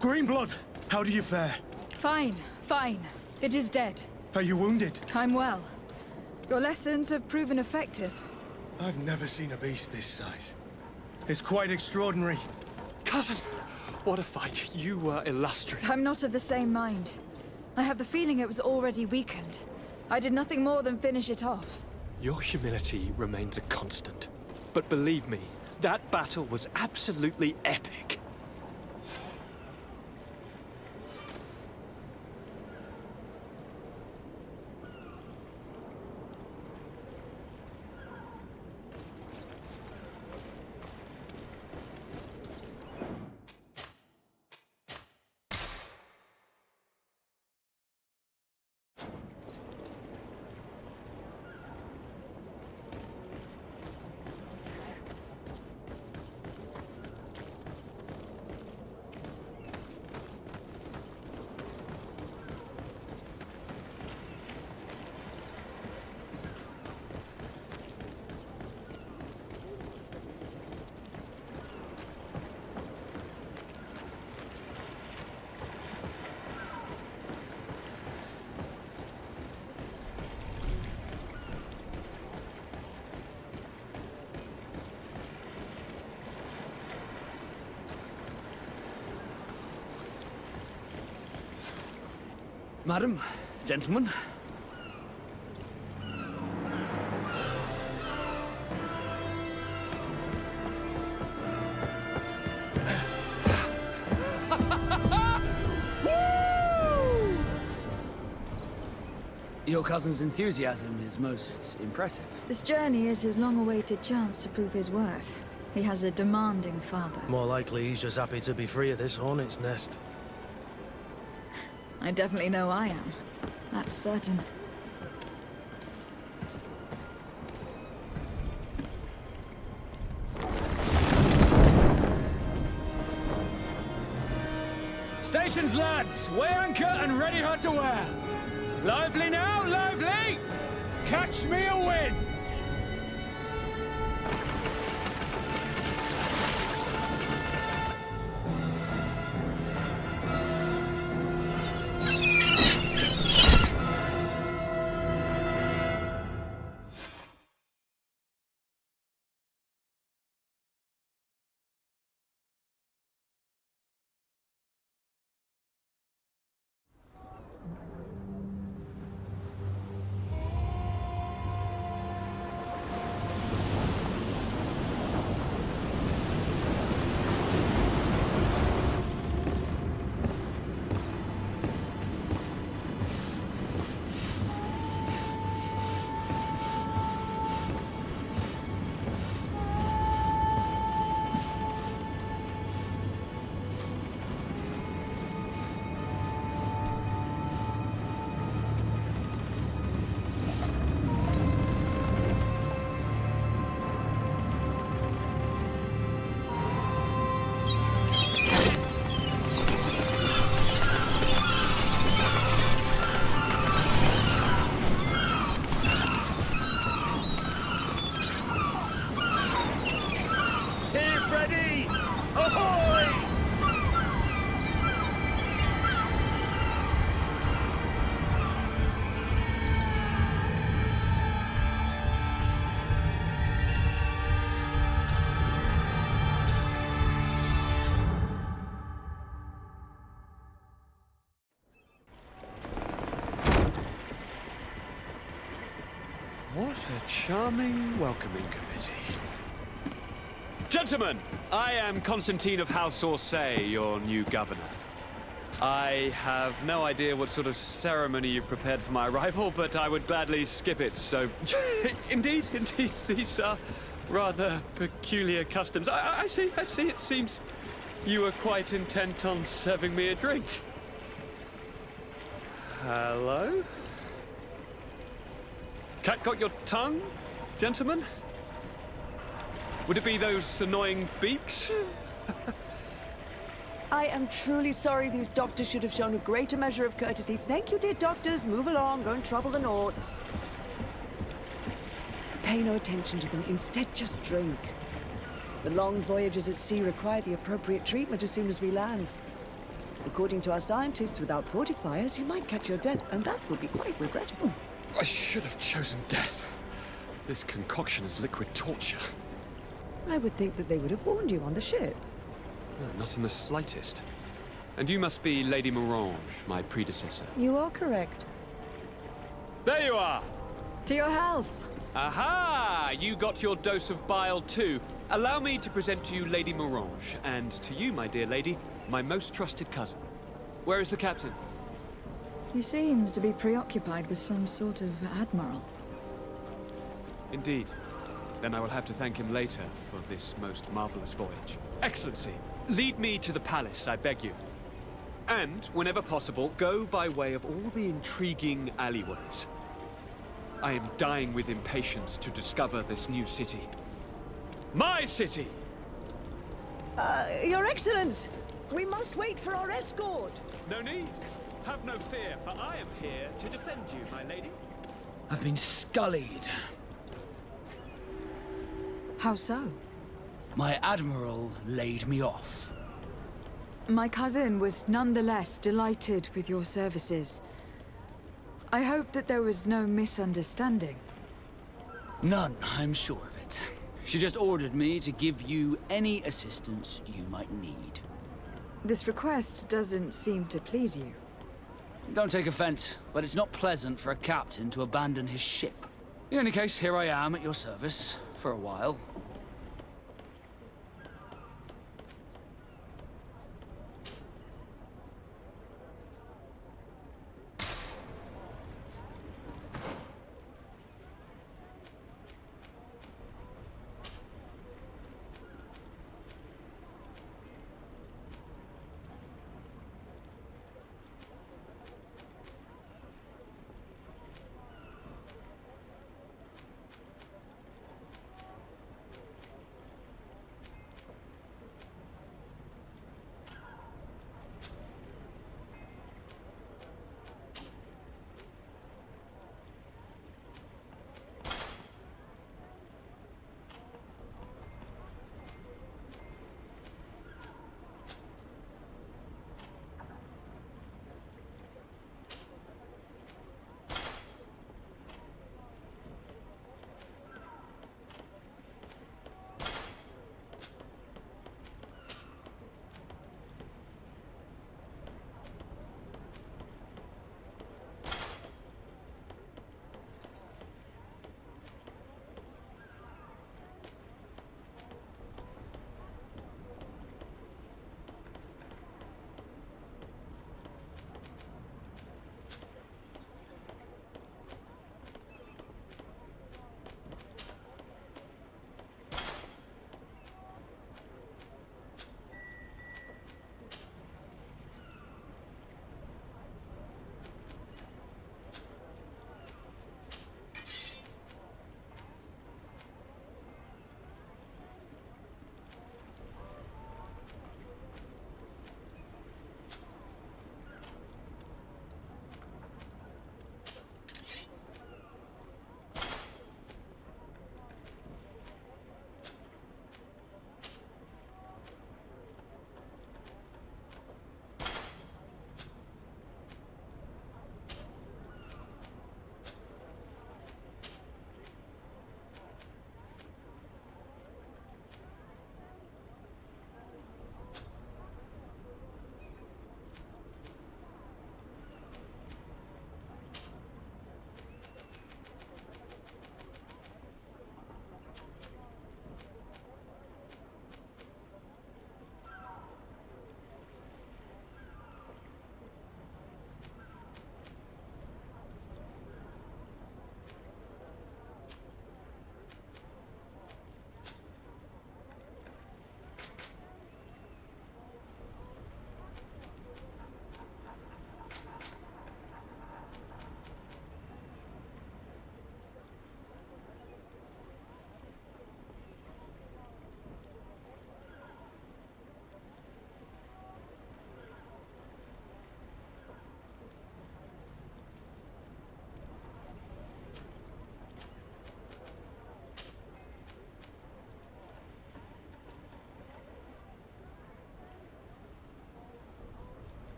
Greenblood, how do you fare? Fine, fine. It is dead. Are you wounded? I'm well. Your lessons have proven effective. I've never seen a beast this size. It's quite extraordinary. Cousin, What a fight. You were illustrious. I'm not of the same mind. I have the feeling it was already weakened. I did nothing more than finish it off. Your humility remains a constant. But believe me, that battle was absolutely epic. Madam, gentlemen. Your cousin's enthusiasm is most impressive. This journey is his long-awaited chance to prove his worth. He has a demanding father. More likely he's just happy to be free of this hornet's nest. I definitely know I am. That's certain. Stations, lads! Weigh anchor and ready her to wear! Lively now, lively! Catch me a wind! What a charming welcoming committee. Gentlemen, I am Constantine of House Orsay, your new governor. I have no idea what sort of ceremony you've prepared for my arrival, but I would gladly skip it, so... indeed, these are rather peculiar customs. I see, it seems you were quite intent on serving me a drink. Hello? Cat got your tongue, gentlemen? Would it be those annoying beaks? I am truly sorry. These doctors should have shown a greater measure of courtesy. Thank you, dear doctors. Move along. Don't trouble the Nauts. Pay no attention to them. Instead, just drink. The long voyages at sea require the appropriate treatment as soon as we land. According to our scientists, without fortifiers, you might catch your death, and that would be quite regrettable. I should have chosen death. This concoction is liquid torture. I would think that they would have warned you on the ship. No, not in the slightest. And you must be Lady Morange, my predecessor. You are correct. There you are! To your health! Aha! You got your dose of bile too. Allow me to present to you Lady Morange, and to you, my dear lady, my most trusted cousin. Where is the captain? He seems to be preoccupied with some sort of admiral. Indeed. Then I will have to thank him later for this most marvelous voyage. Excellency, lead me to the palace, I beg you. And, whenever possible, go by way of all the intriguing alleyways. I am dying with impatience to discover this new city. My city! Your Excellence! We must wait for our escort! No need. Have no fear, for I am here to defend you, my lady. I've been scullied. How so? My admiral laid me off. My cousin was nonetheless delighted with your services. I hope that there was no misunderstanding. None, I'm sure of it. She just ordered me to give you any assistance you might need. This request doesn't seem to please you. Don't take offense, but it's not pleasant for a captain to abandon his ship. In any case, here I am at your service, for a while.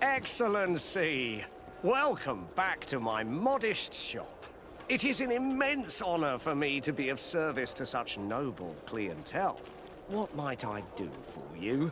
Excellency, welcome back to my modest shop. It is an immense honor for me to be of service to such noble clientele. What might I do for you?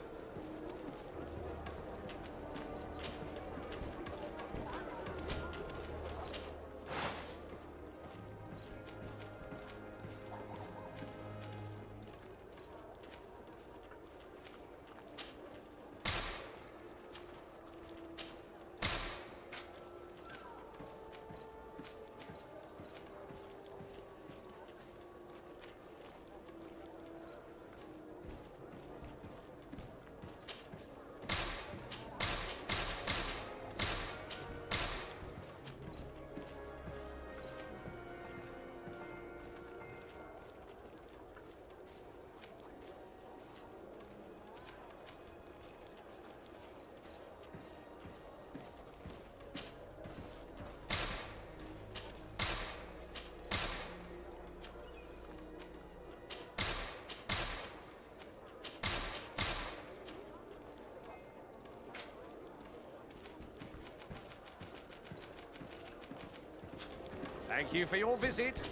Thank you for your visit.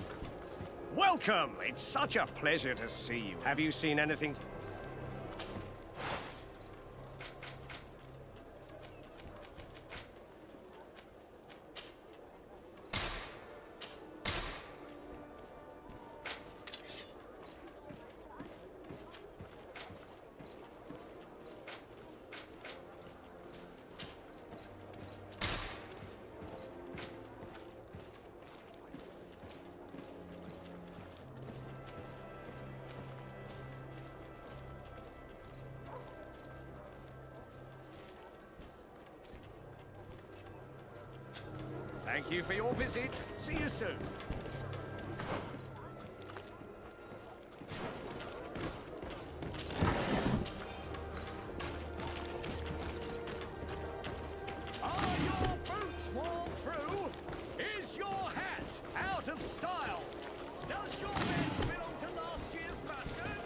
Welcome! It's such a pleasure to see you. Have you seen anything? Thank you for your visit. See you soon. Are your boots worn through? Is your hat out of style? Does your vest belong to last year's pattern?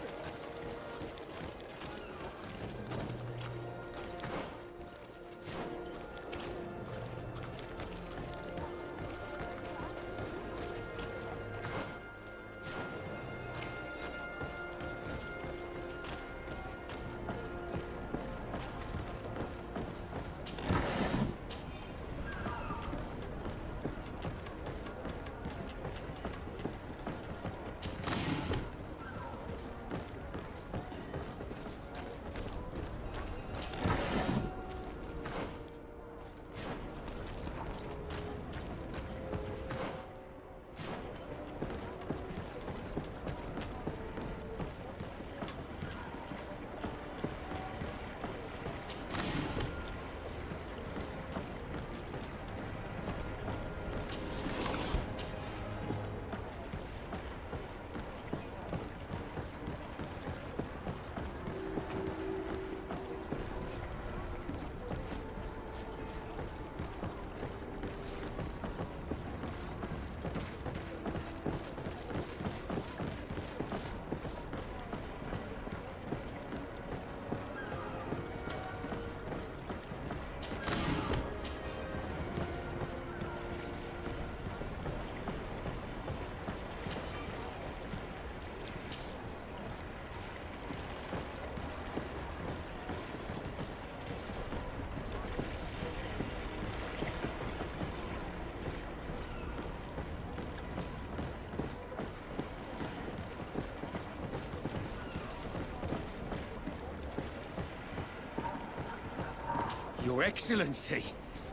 Your Excellency,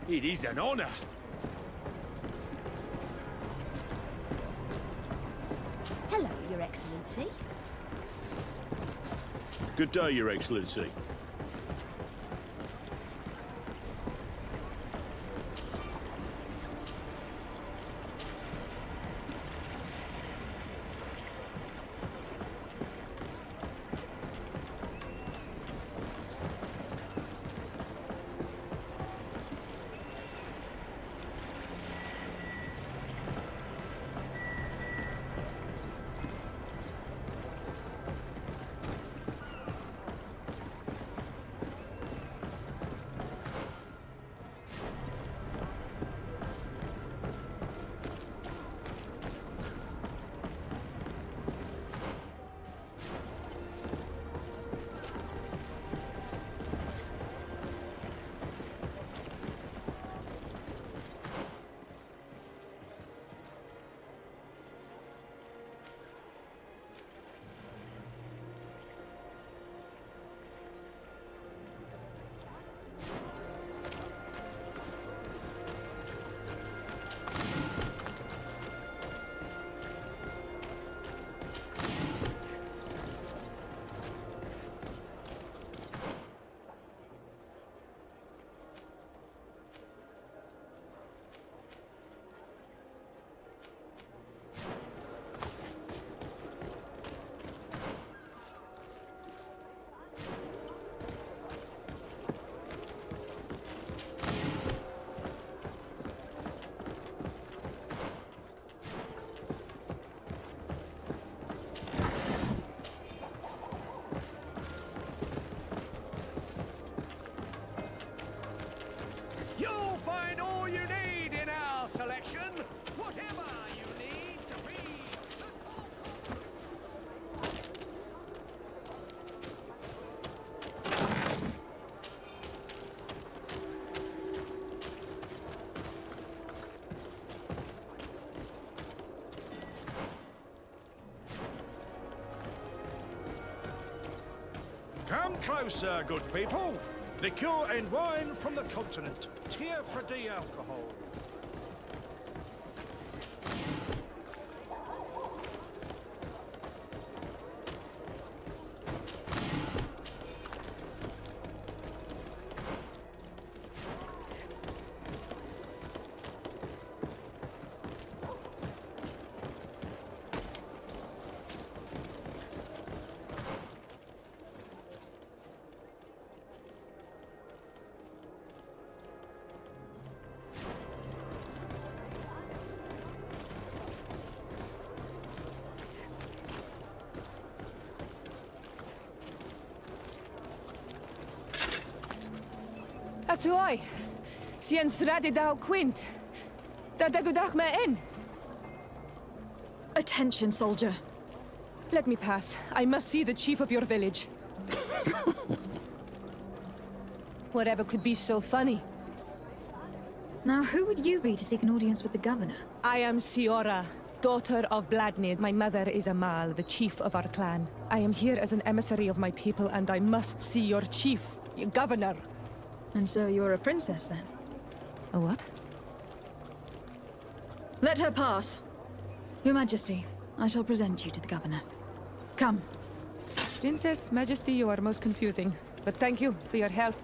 it is an honor. Hello, Your Excellency. Good day, Your Excellency. You'll find all you need in our selection. Whatever you need to be the Come closer, good people. Liqueur and wine from the continent. Tier for D alcohol. Atuoi, sien sradi dau quint. Da dagudach me in. Attention, soldier. Let me pass. I must see the chief of your village. Whatever could be so funny? Now, who would you be to seek an audience with the governor? I am Siora, daughter of Bladnid. My mother is Amal, the chief of our clan. I am here as an emissary of my people, and I must see your chief, your governor. And so you're a princess, then? A what? Let her pass. Your Majesty, I shall present you to the governor. Come. Princess, Majesty, you are most confusing. But thank you for your help.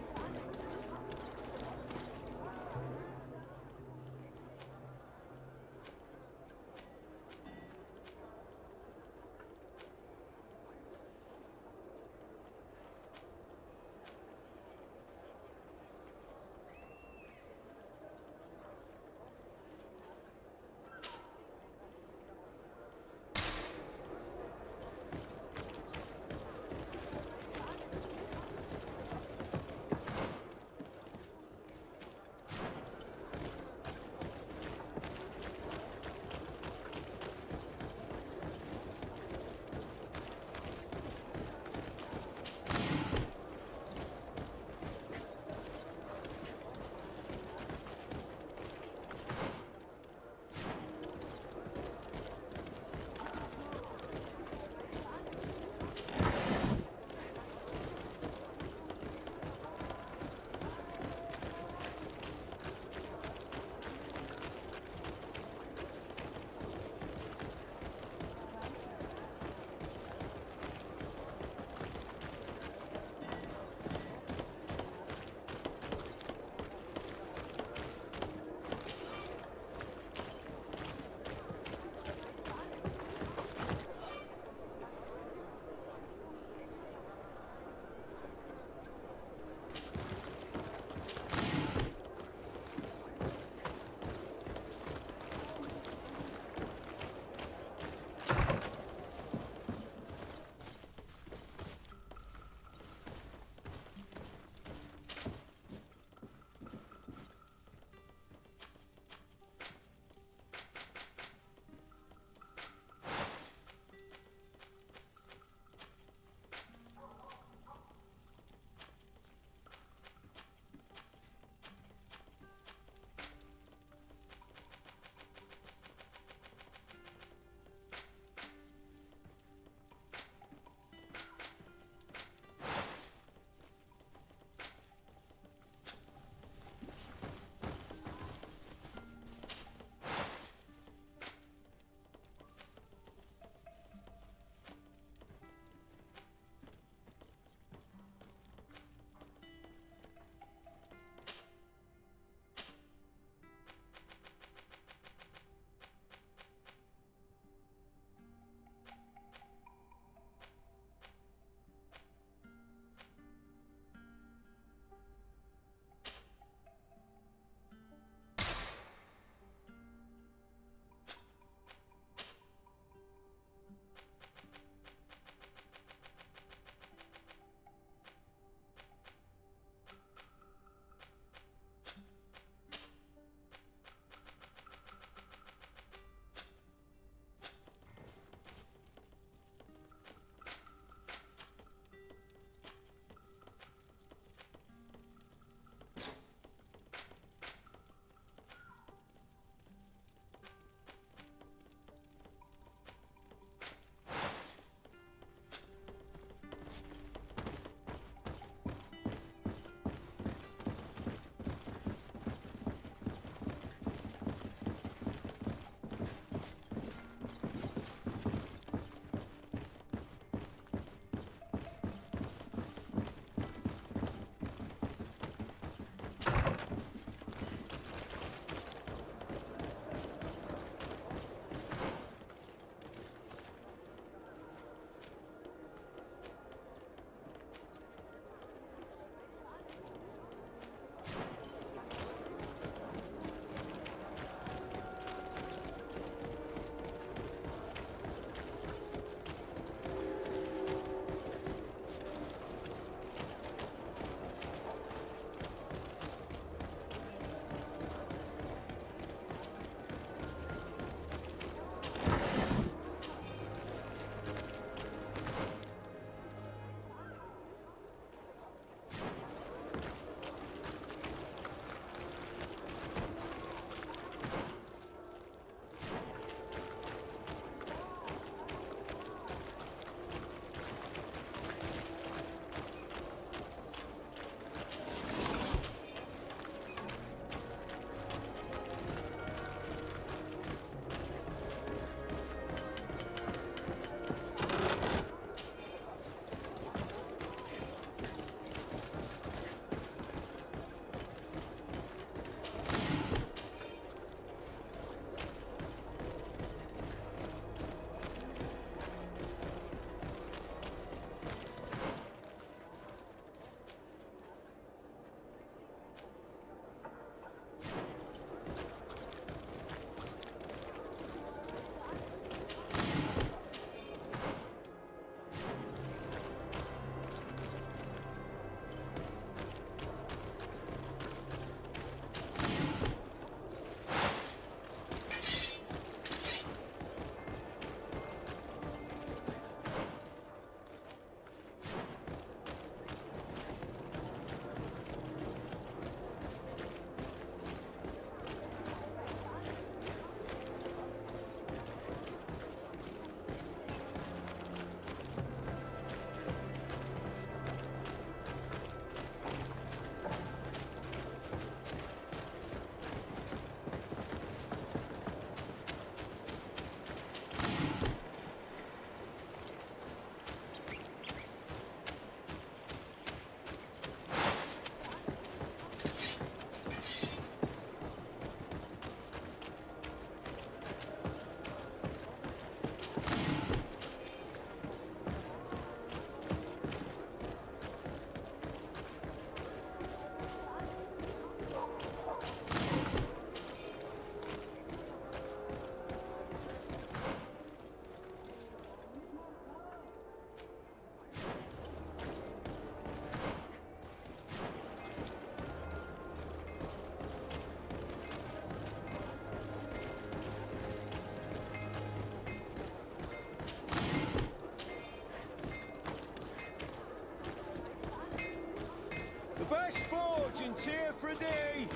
Tearfredy!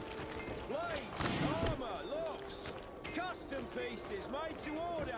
Blades, armor, locks, custom pieces made to order.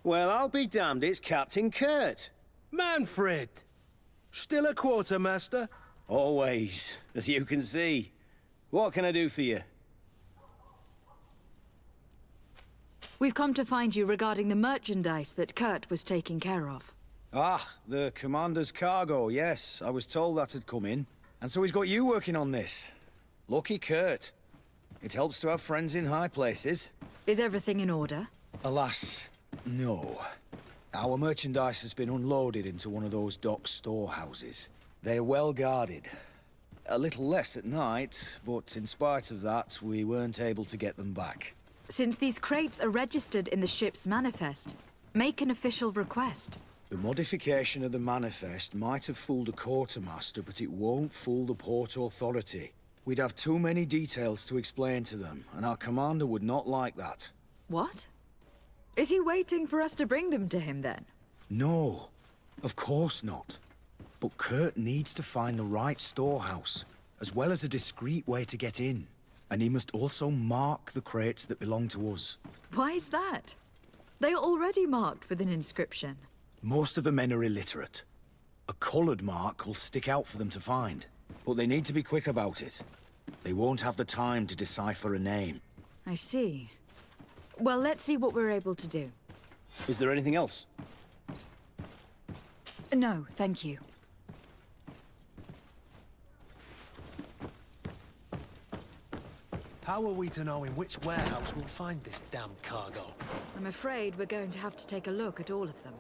Well, I'll be damned, it's Captain Kurt. Manfred! Still a quartermaster? Always, as you can see. What can I do for you? We've come to find you regarding the merchandise that Kurt was taking care of. Ah, the commander's cargo, yes. I was told that had come in. And so he's got you working on this. Lucky Kurt. It helps to have friends in high places. Is everything in order? Alas, no. Our merchandise has been unloaded into one of those dock storehouses. They're well guarded. A little less at night, but in spite of that, we weren't able to get them back. Since these crates are registered in the ship's manifest, make an official request. The modification of the manifest might have fooled a quartermaster, but it won't fool the Port Authority. We'd have too many details to explain to them, and our commander would not like that. What? Is he waiting for us to bring them to him, then? No, of course not. But Kurt needs to find the right storehouse, as well as a discreet way to get in. And he must also mark the crates that belong to us. Why is that? They are already marked with an inscription. Most of the men are illiterate. A coloured mark will stick out for them to find, but they need to be quick about it. They won't have the time to decipher a name. I see. Well, let's see what we're able to do. Is there anything else? No, thank you. How are we to know in which warehouse we'll find this damn cargo? I'm afraid we're going to have to take a look at all of them.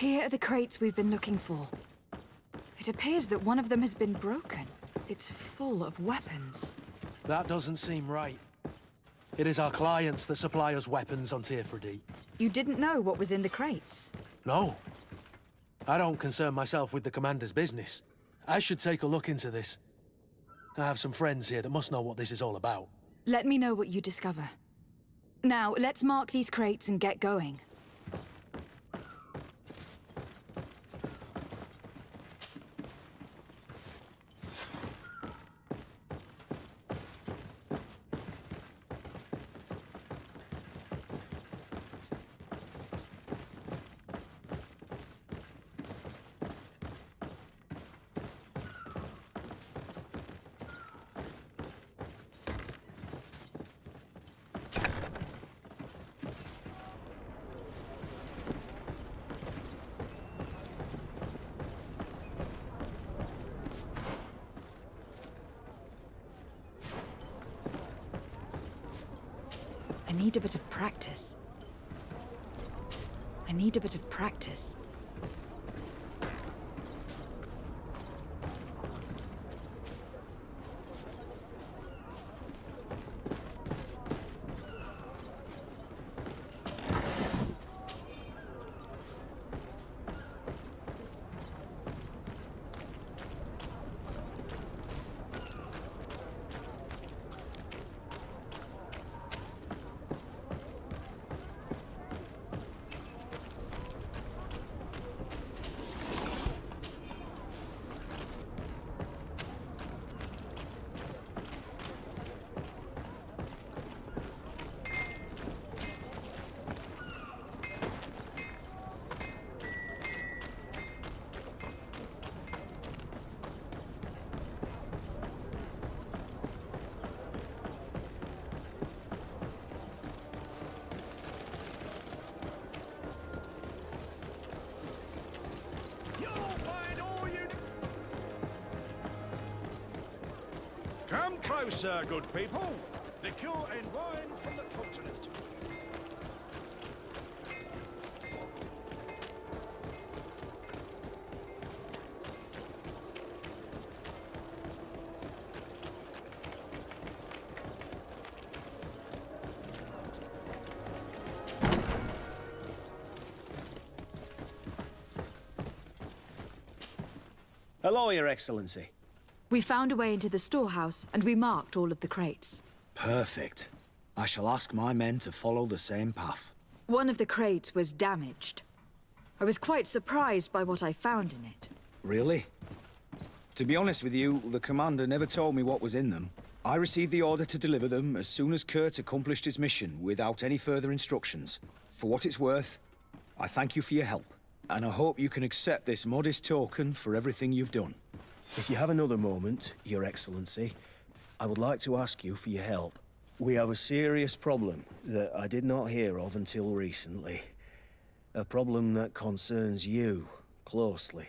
Here are the crates we've been looking for. It appears that one of them has been broken. It's full of weapons. That doesn't seem right. It is our clients that supply us weapons on Tearfredy. You didn't know what was in the crates? No. I don't concern myself with the commander's business. I should take a look into this. I have some friends here that must know what this is all about. Let me know what you discover. Now, let's mark these crates and get going. I need a bit of practice. I need a bit of practice. Come closer, good people. Liqueur and wine from the continent. Hello, Your Excellency. We found a way into the storehouse, and we marked all of the crates. Perfect. I shall ask my men to follow the same path. One of the crates was damaged. I was quite surprised by what I found in it. Really? To be honest with you, the commander never told me what was in them. I received the order to deliver them as soon as Kurt accomplished his mission, without any further instructions. For what it's worth, I thank you for your help, and I hope you can accept this modest token for everything you've done. If you have another moment, Your Excellency, I would like to ask you for your help. We have a serious problem that I did not hear of until recently. A problem that concerns you closely.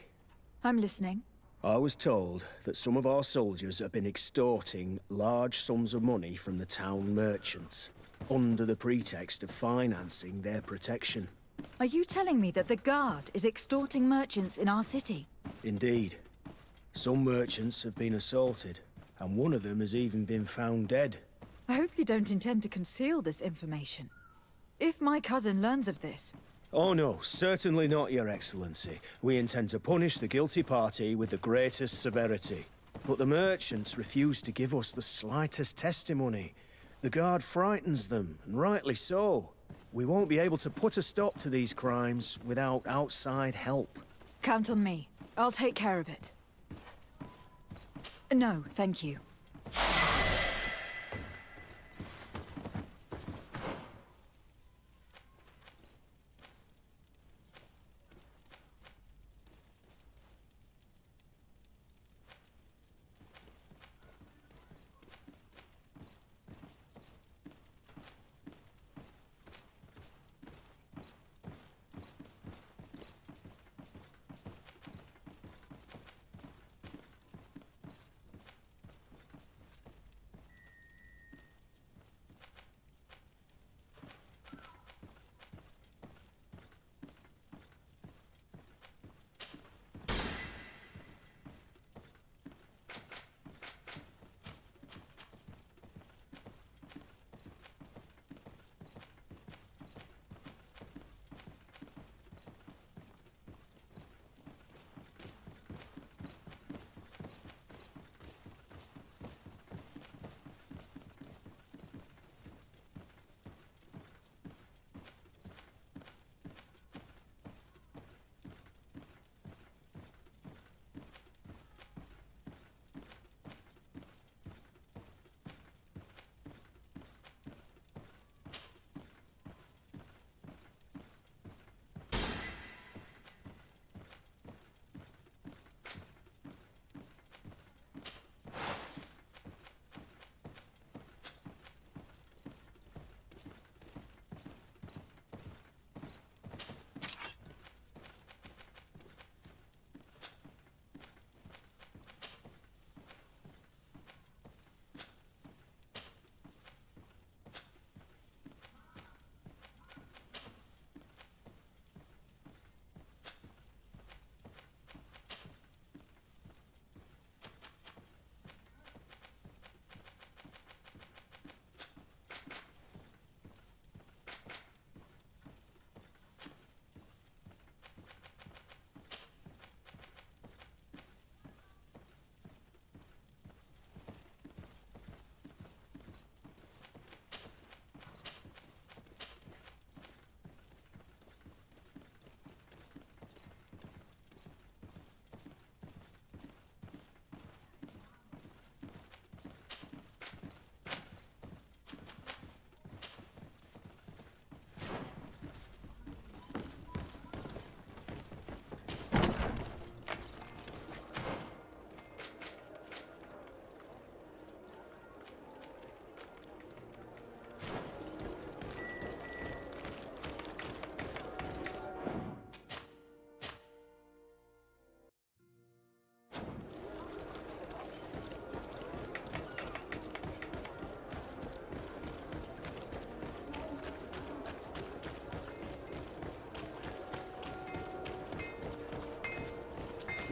I'm listening. I was told that some of our soldiers have been extorting large sums of money from the town merchants, under the pretext of financing their protection. Are you telling me that the Guard is extorting merchants in our city? Indeed. Some merchants have been assaulted, and one of them has even been found dead. I hope you don't intend to conceal this information. If my cousin learns of this... Oh no, certainly not, Your Excellency. We intend to punish the guilty party with the greatest severity. But the merchants refuse to give us the slightest testimony. The Guard frightens them, and rightly so. We won't be able to put a stop to these crimes without outside help. Count on me. I'll take care of it. No, thank you.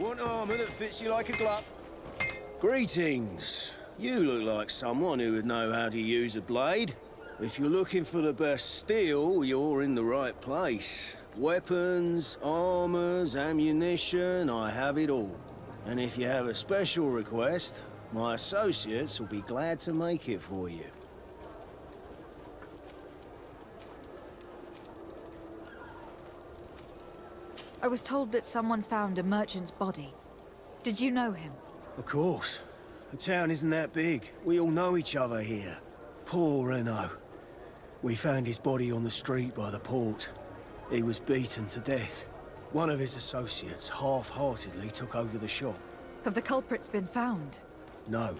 Want armor that fits you like a glove? Greetings. You look like someone who would know how to use a blade. If you're looking for the best steel, you're in the right place. Weapons, armors, ammunition, I have it all. And if you have a special request, my associates will be glad to make it for you. I was told that someone found a merchant's body. Did you know him? Of course. The town isn't that big. We all know each other here. Poor Renault. We found his body on the street by the port. He was beaten to death. One of his associates half-heartedly took over the shop. Have the culprits been found? No.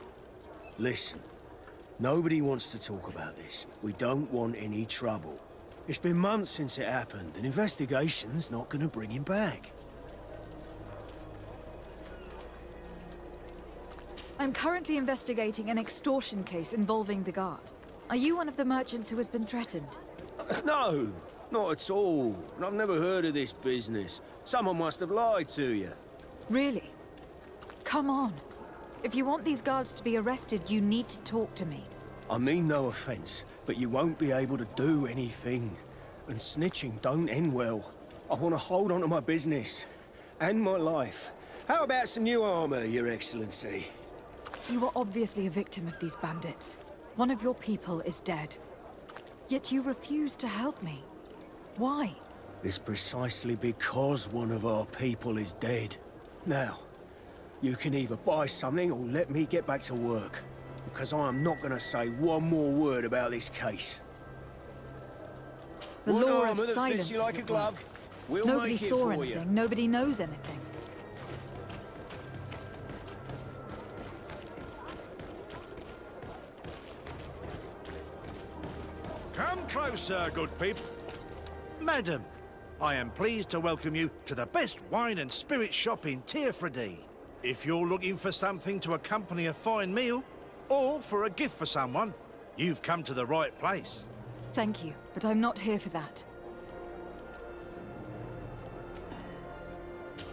Listen. Nobody wants to talk about this. We don't want any trouble. It's been months since it happened. An investigation's not gonna bring him back. I'm currently investigating an extortion case involving the guard. Are you one of the merchants who has been threatened? No, not at all. I've never heard of this business. Someone must have lied to you. Really? Come on. If you want these guards to be arrested, you need to talk to me. I mean no offense, but you won't be able to do anything. And snitching don't end well. I want to hold on to my business. And my life. How about some new armor, Your Excellency? You are obviously a victim of these bandits. One of your people is dead. Yet you refuse to help me. Why? It's precisely because one of our people is dead. Now, you can either buy something or let me get back to work. Because I am not going to say one more word about this case. The One law armor of that silence fits you is like a at glove. work. We'll Nobody make it saw for anything. you. Nobody knows anything. Come closer, good people. Madam, I am pleased to welcome you to the best wine and spirit shop in Tearfredy. If you're looking for something to accompany a fine meal, or for a gift for someone, you've come to the right place. Thank you, but I'm not here for that.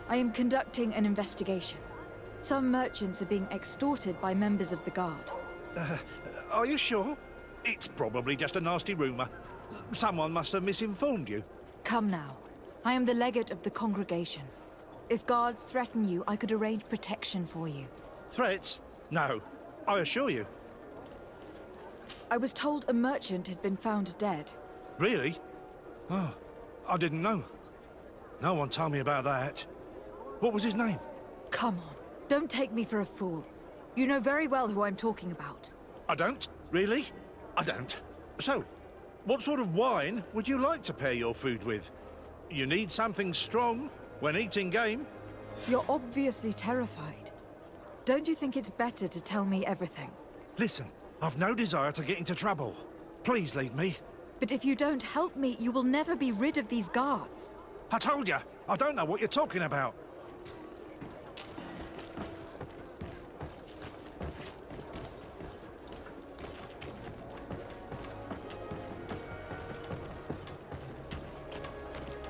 I am conducting an investigation. Some merchants are being extorted by members of the guard. Are you sure? It's probably just a nasty rumor. Someone must have misinformed you. Come now. I am the legate of the congregation. If guards threaten you, I could arrange protection for you. Threats? No, I assure you. I was told a merchant had been found dead. Really? Oh, I didn't know. No one told me about that. What was his name? Come on. Don't take me for a fool. You know very well who I'm talking about. I don't? Really? I don't. So, what sort of wine would you like to pair your food with? You need something strong when eating game? You're obviously terrified. Don't you think it's better to tell me everything? Listen, I've no desire to get into trouble. Please leave me. But if you don't help me, you will never be rid of these guards. I told you, I don't know what you're talking about.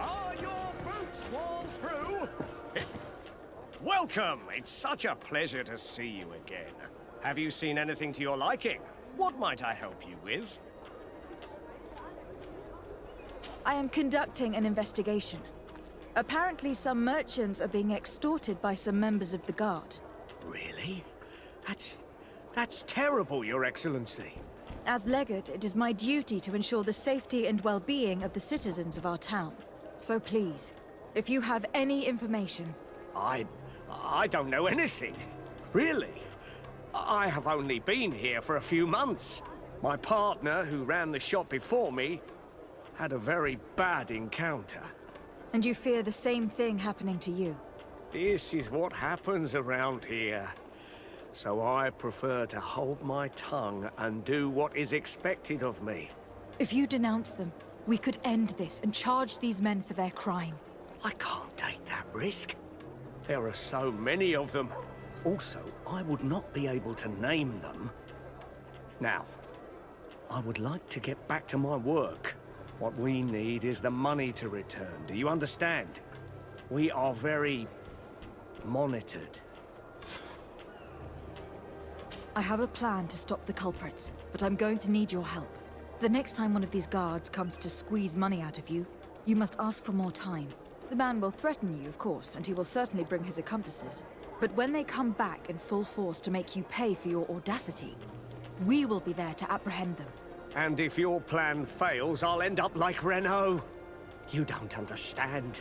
Are your boots worn through? Welcome! It's such a pleasure to see you again. Have you seen anything to your liking? What might I help you with? I am conducting an investigation. Apparently some merchants are being extorted by some members of the guard. Really? That's terrible, Your Excellency. As legate, it is my duty to ensure the safety and well-being of the citizens of our town. So please, if you have any information... I don't know anything. Really. I have only been here for a few months. My partner, who ran the shop before me, had a very bad encounter. And you fear the same thing happening to you? This is what happens around here. So I prefer to hold my tongue and do what is expected of me. If you denounce them, we could end this and charge these men for their crime. I can't take that risk. There are so many of them. Also, I would not be able to name them. Now, I would like to get back to my work. What we need is the money to return. Do you understand? We are very monitored. I have a plan to stop the culprits, but I'm going to need your help. The next time one of these guards comes to squeeze money out of you, you must ask for more time. The man will threaten you, of course, and he will certainly bring his accomplices. But when they come back in full force to make you pay for your audacity, we will be there to apprehend them. And if your plan fails, I'll end up like Renault. You don't understand.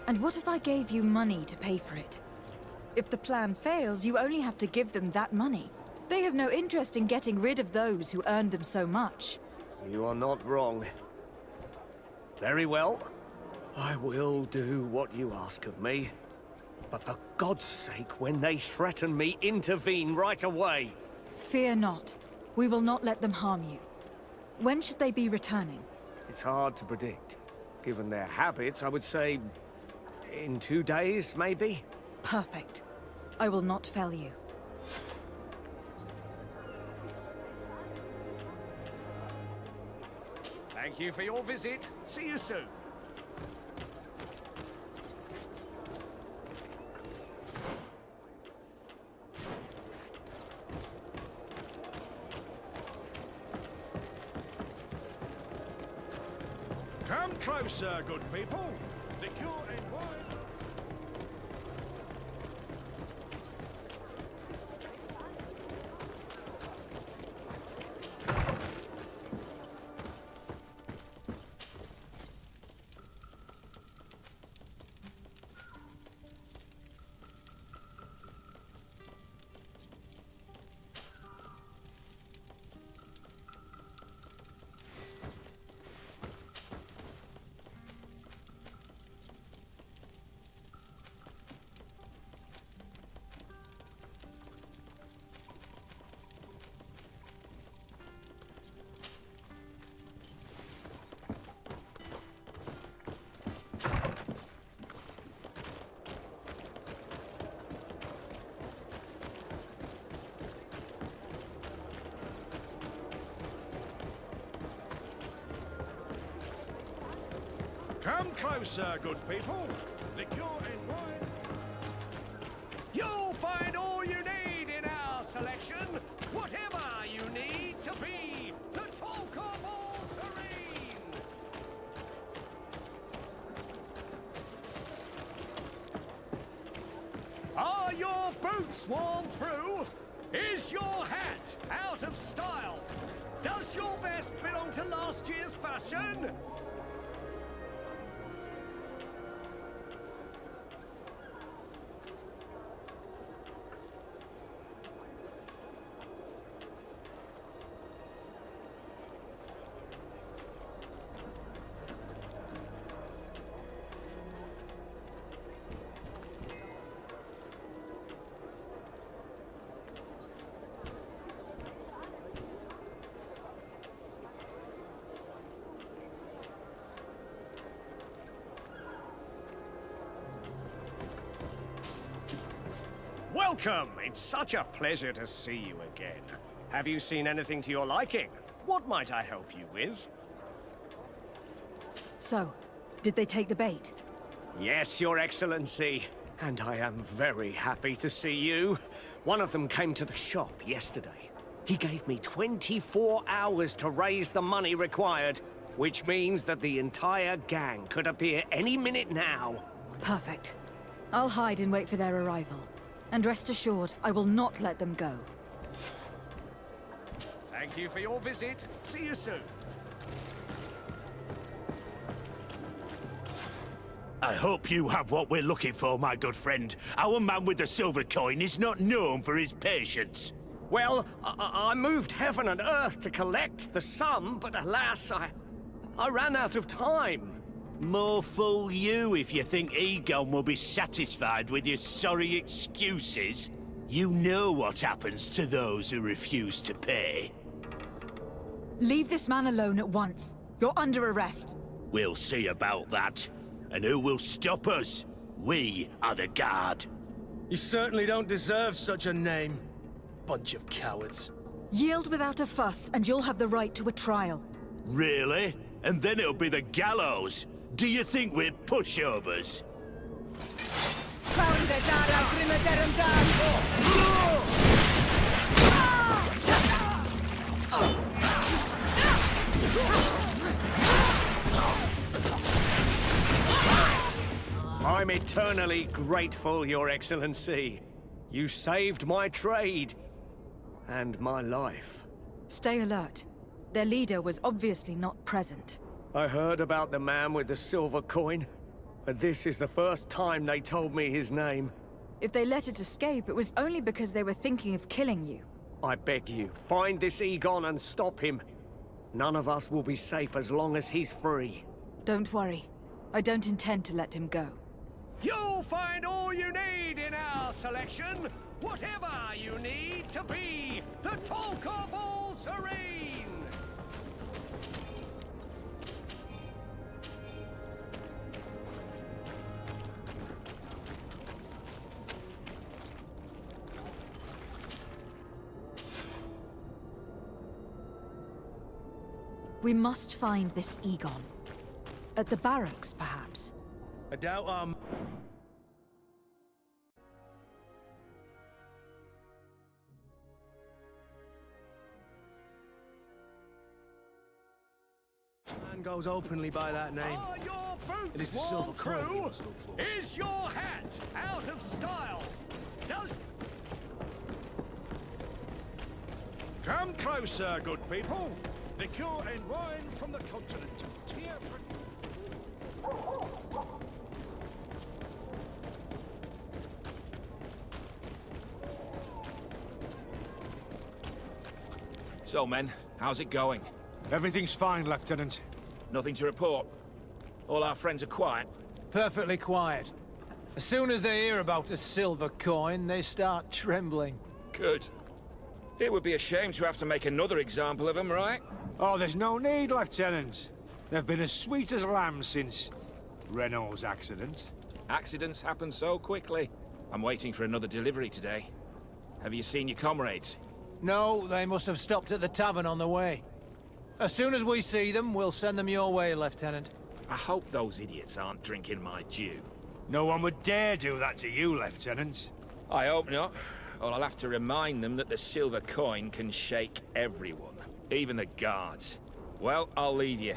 And what if I gave you money to pay for it? If the plan fails, you only have to give them that money. They have no interest in getting rid of those who earned them so much. You are not wrong. Very well. I will do what you ask of me. But for God's sake, when they threaten me, intervene right away. Fear not. We will not let them harm you. When should they be returning? It's hard to predict. Given their habits, I would say in 2 days, maybe? Perfect. I will not fail you. Thank you for your visit. See you soon. Come closer, good people. Liqueur and wine. Come closer, good people. Liqueur and wine. You'll find all you need in our selection. Whatever you need to be the talk of all serene. Are your boots worn through? Is your hat out of style? Does your vest belong to last year's fashion? Welcome! It's such a pleasure to see you again. Have you seen anything to your liking? What might I help you with? So, did they take the bait? Yes, Your Excellency. And I am very happy to see you. One of them came to the shop yesterday. He gave me 24 hours to raise the money required, which means that the entire gang could appear any minute now. Perfect. I'll hide and wait for their arrival. And rest assured, I will not let them go. Thank you for your visit. See you soon. I hope you have what we're looking for, my good friend. Our man with the silver coin is not known for his patience. Well, I moved heaven and earth to collect the sum, but alas, I ran out of time. More fool you if you think Egon will be satisfied with your sorry excuses. You know what happens to those who refuse to pay. Leave this man alone at once. You're under arrest. We'll see about that. And who will stop us? We are the guard. You certainly don't deserve such a name. Bunch of cowards. Yield without a fuss, and you'll have the right to a trial. Really? and then it'll be the gallows. Do you think we're pushovers? I'm eternally grateful, Your Excellency. You saved my trade and my life. Stay alert. Their leader was obviously not present. I heard about the man with the silver coin, but this is the first time they told me his name. If they let it escape, it was only because they were thinking of killing you. I beg you, find this Egon and stop him. None of us will be safe as long as he's free. Don't worry. I don't intend to let him go. You'll find all you need in our selection. Whatever you need to be the talk of all Serene. We must find this Egon. At the barracks, perhaps. I doubt, man goes openly by that name. Are your boots, It is the Wall silver coin we crew? must look for. Is your hat out of style? Does... Come closer, good people. Liqueur and wine from the continent. So, men, how's it going? Everything's fine, Lieutenant. Nothing to report? All our friends are quiet? Perfectly quiet. As soon as they hear about a silver coin, they start trembling. Good. It would be a shame to have to make another example of them, right? Oh, there's no need, Lieutenant. They've been as sweet as lambs since Renault's accident. Accidents happen so quickly. I'm waiting for another delivery today. Have you seen your comrades? No, they must have stopped at the tavern on the way. As soon as we see them, we'll send them your way, Lieutenant. I hope those idiots aren't drinking my dew. No one would dare do that to you, Lieutenant. I hope not. Or I'll have to remind them that the silver coin can shake everyone, even the guards. Well, I'll leave you.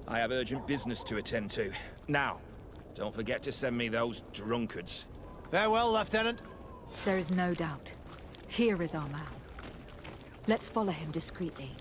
I have urgent business to attend to. Now, don't forget to send me those drunkards. Farewell, Lieutenant. There is no doubt. Here is our man. Let's follow him discreetly.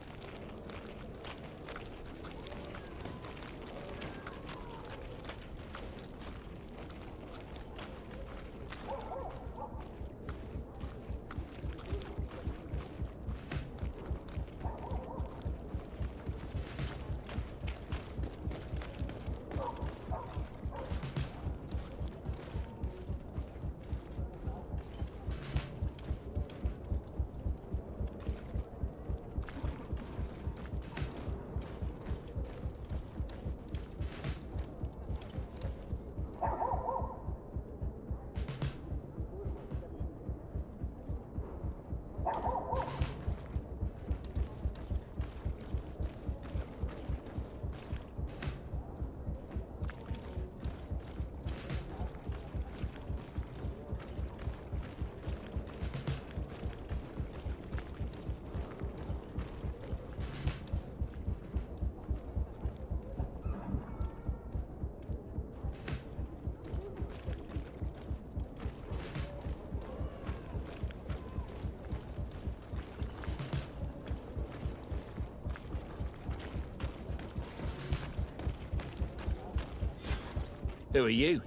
Who are you?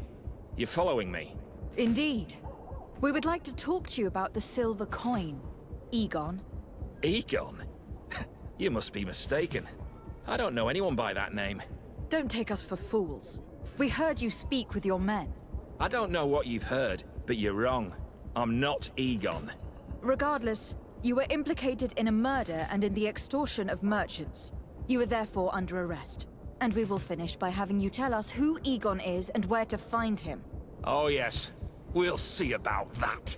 You're following me? Indeed. We would like to talk to you about the silver coin, Egon. Egon? You must be mistaken. I don't know anyone by that name. Don't take us for fools. We heard you speak with your men. I don't know what you've heard, but you're wrong. I'm not Egon. Regardless, you were implicated in a murder and in the extortion of merchants. You are therefore under arrest. And we will finish by having you tell us who Egon is and where to find him. Oh yes, we'll see about that.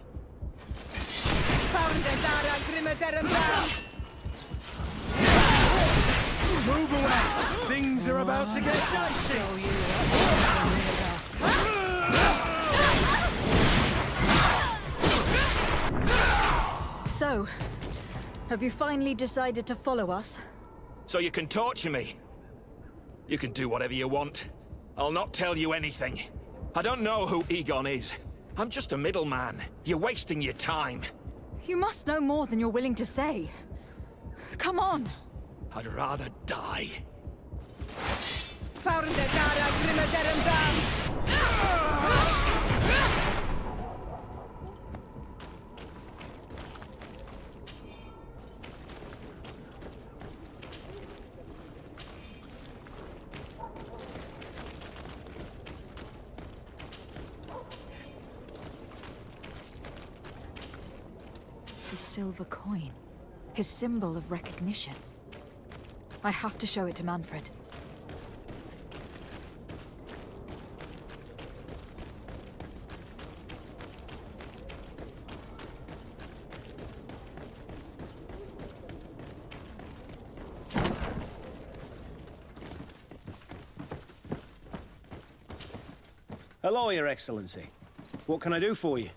Move away! Things are about to get dicey! So, have you finally decided to follow us? So you can torture me. You can do whatever you want. I'll not tell you anything. I don't know who Egon is. I'm just a middleman. You're wasting your time. You must know more than you're willing to say. Come on. I'd rather die. The silver coin. His symbol of recognition. I have to show it to Manfred. Hello, Your Excellency. What can I do for you?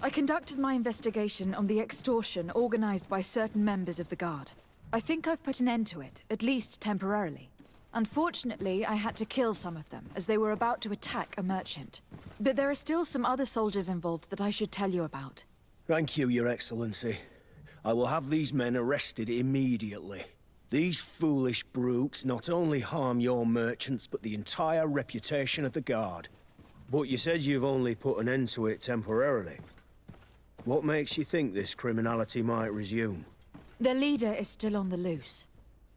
I conducted my investigation on the extortion organized by certain members of the Guard. I think I've put an end to it, at least temporarily. Unfortunately, I had to kill some of them, as they were about to attack a merchant. But there are still some other soldiers involved that I should tell you about. Thank you, Your Excellency. I will have these men arrested immediately. These foolish brutes not only harm your merchants, but the entire reputation of the Guard. But you said you've only put an end to it temporarily. What makes you think this criminality might resume? Their leader is still on the loose.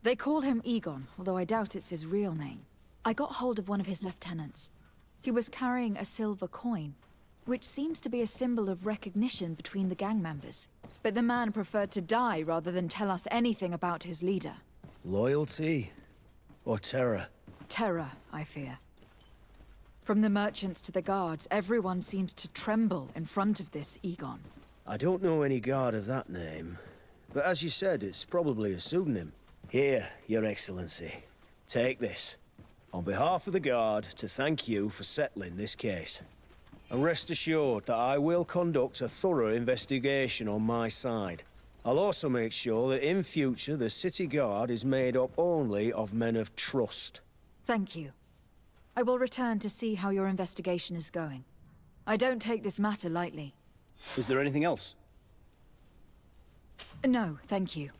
They call him Egon, although I doubt it's his real name. I got hold of one of his lieutenants. He was carrying a silver coin, which seems to be a symbol of recognition between the gang members. But the man preferred to die rather than tell us anything about his leader. Loyalty? Or terror? Terror, I fear. From the merchants to the guards, everyone seems to tremble in front of this Egon. I don't know any guard of that name. But as you said, it's probably a pseudonym. Here, Your Excellency. Take this. On behalf of the Guard, to thank you for settling this case. And rest assured that I will conduct a thorough investigation on my side. I'll also make sure that in future the City Guard is made up only of men of trust. Thank you. I will return to see how your investigation is going. I don't take this matter lightly. Is there anything else? No, thank you.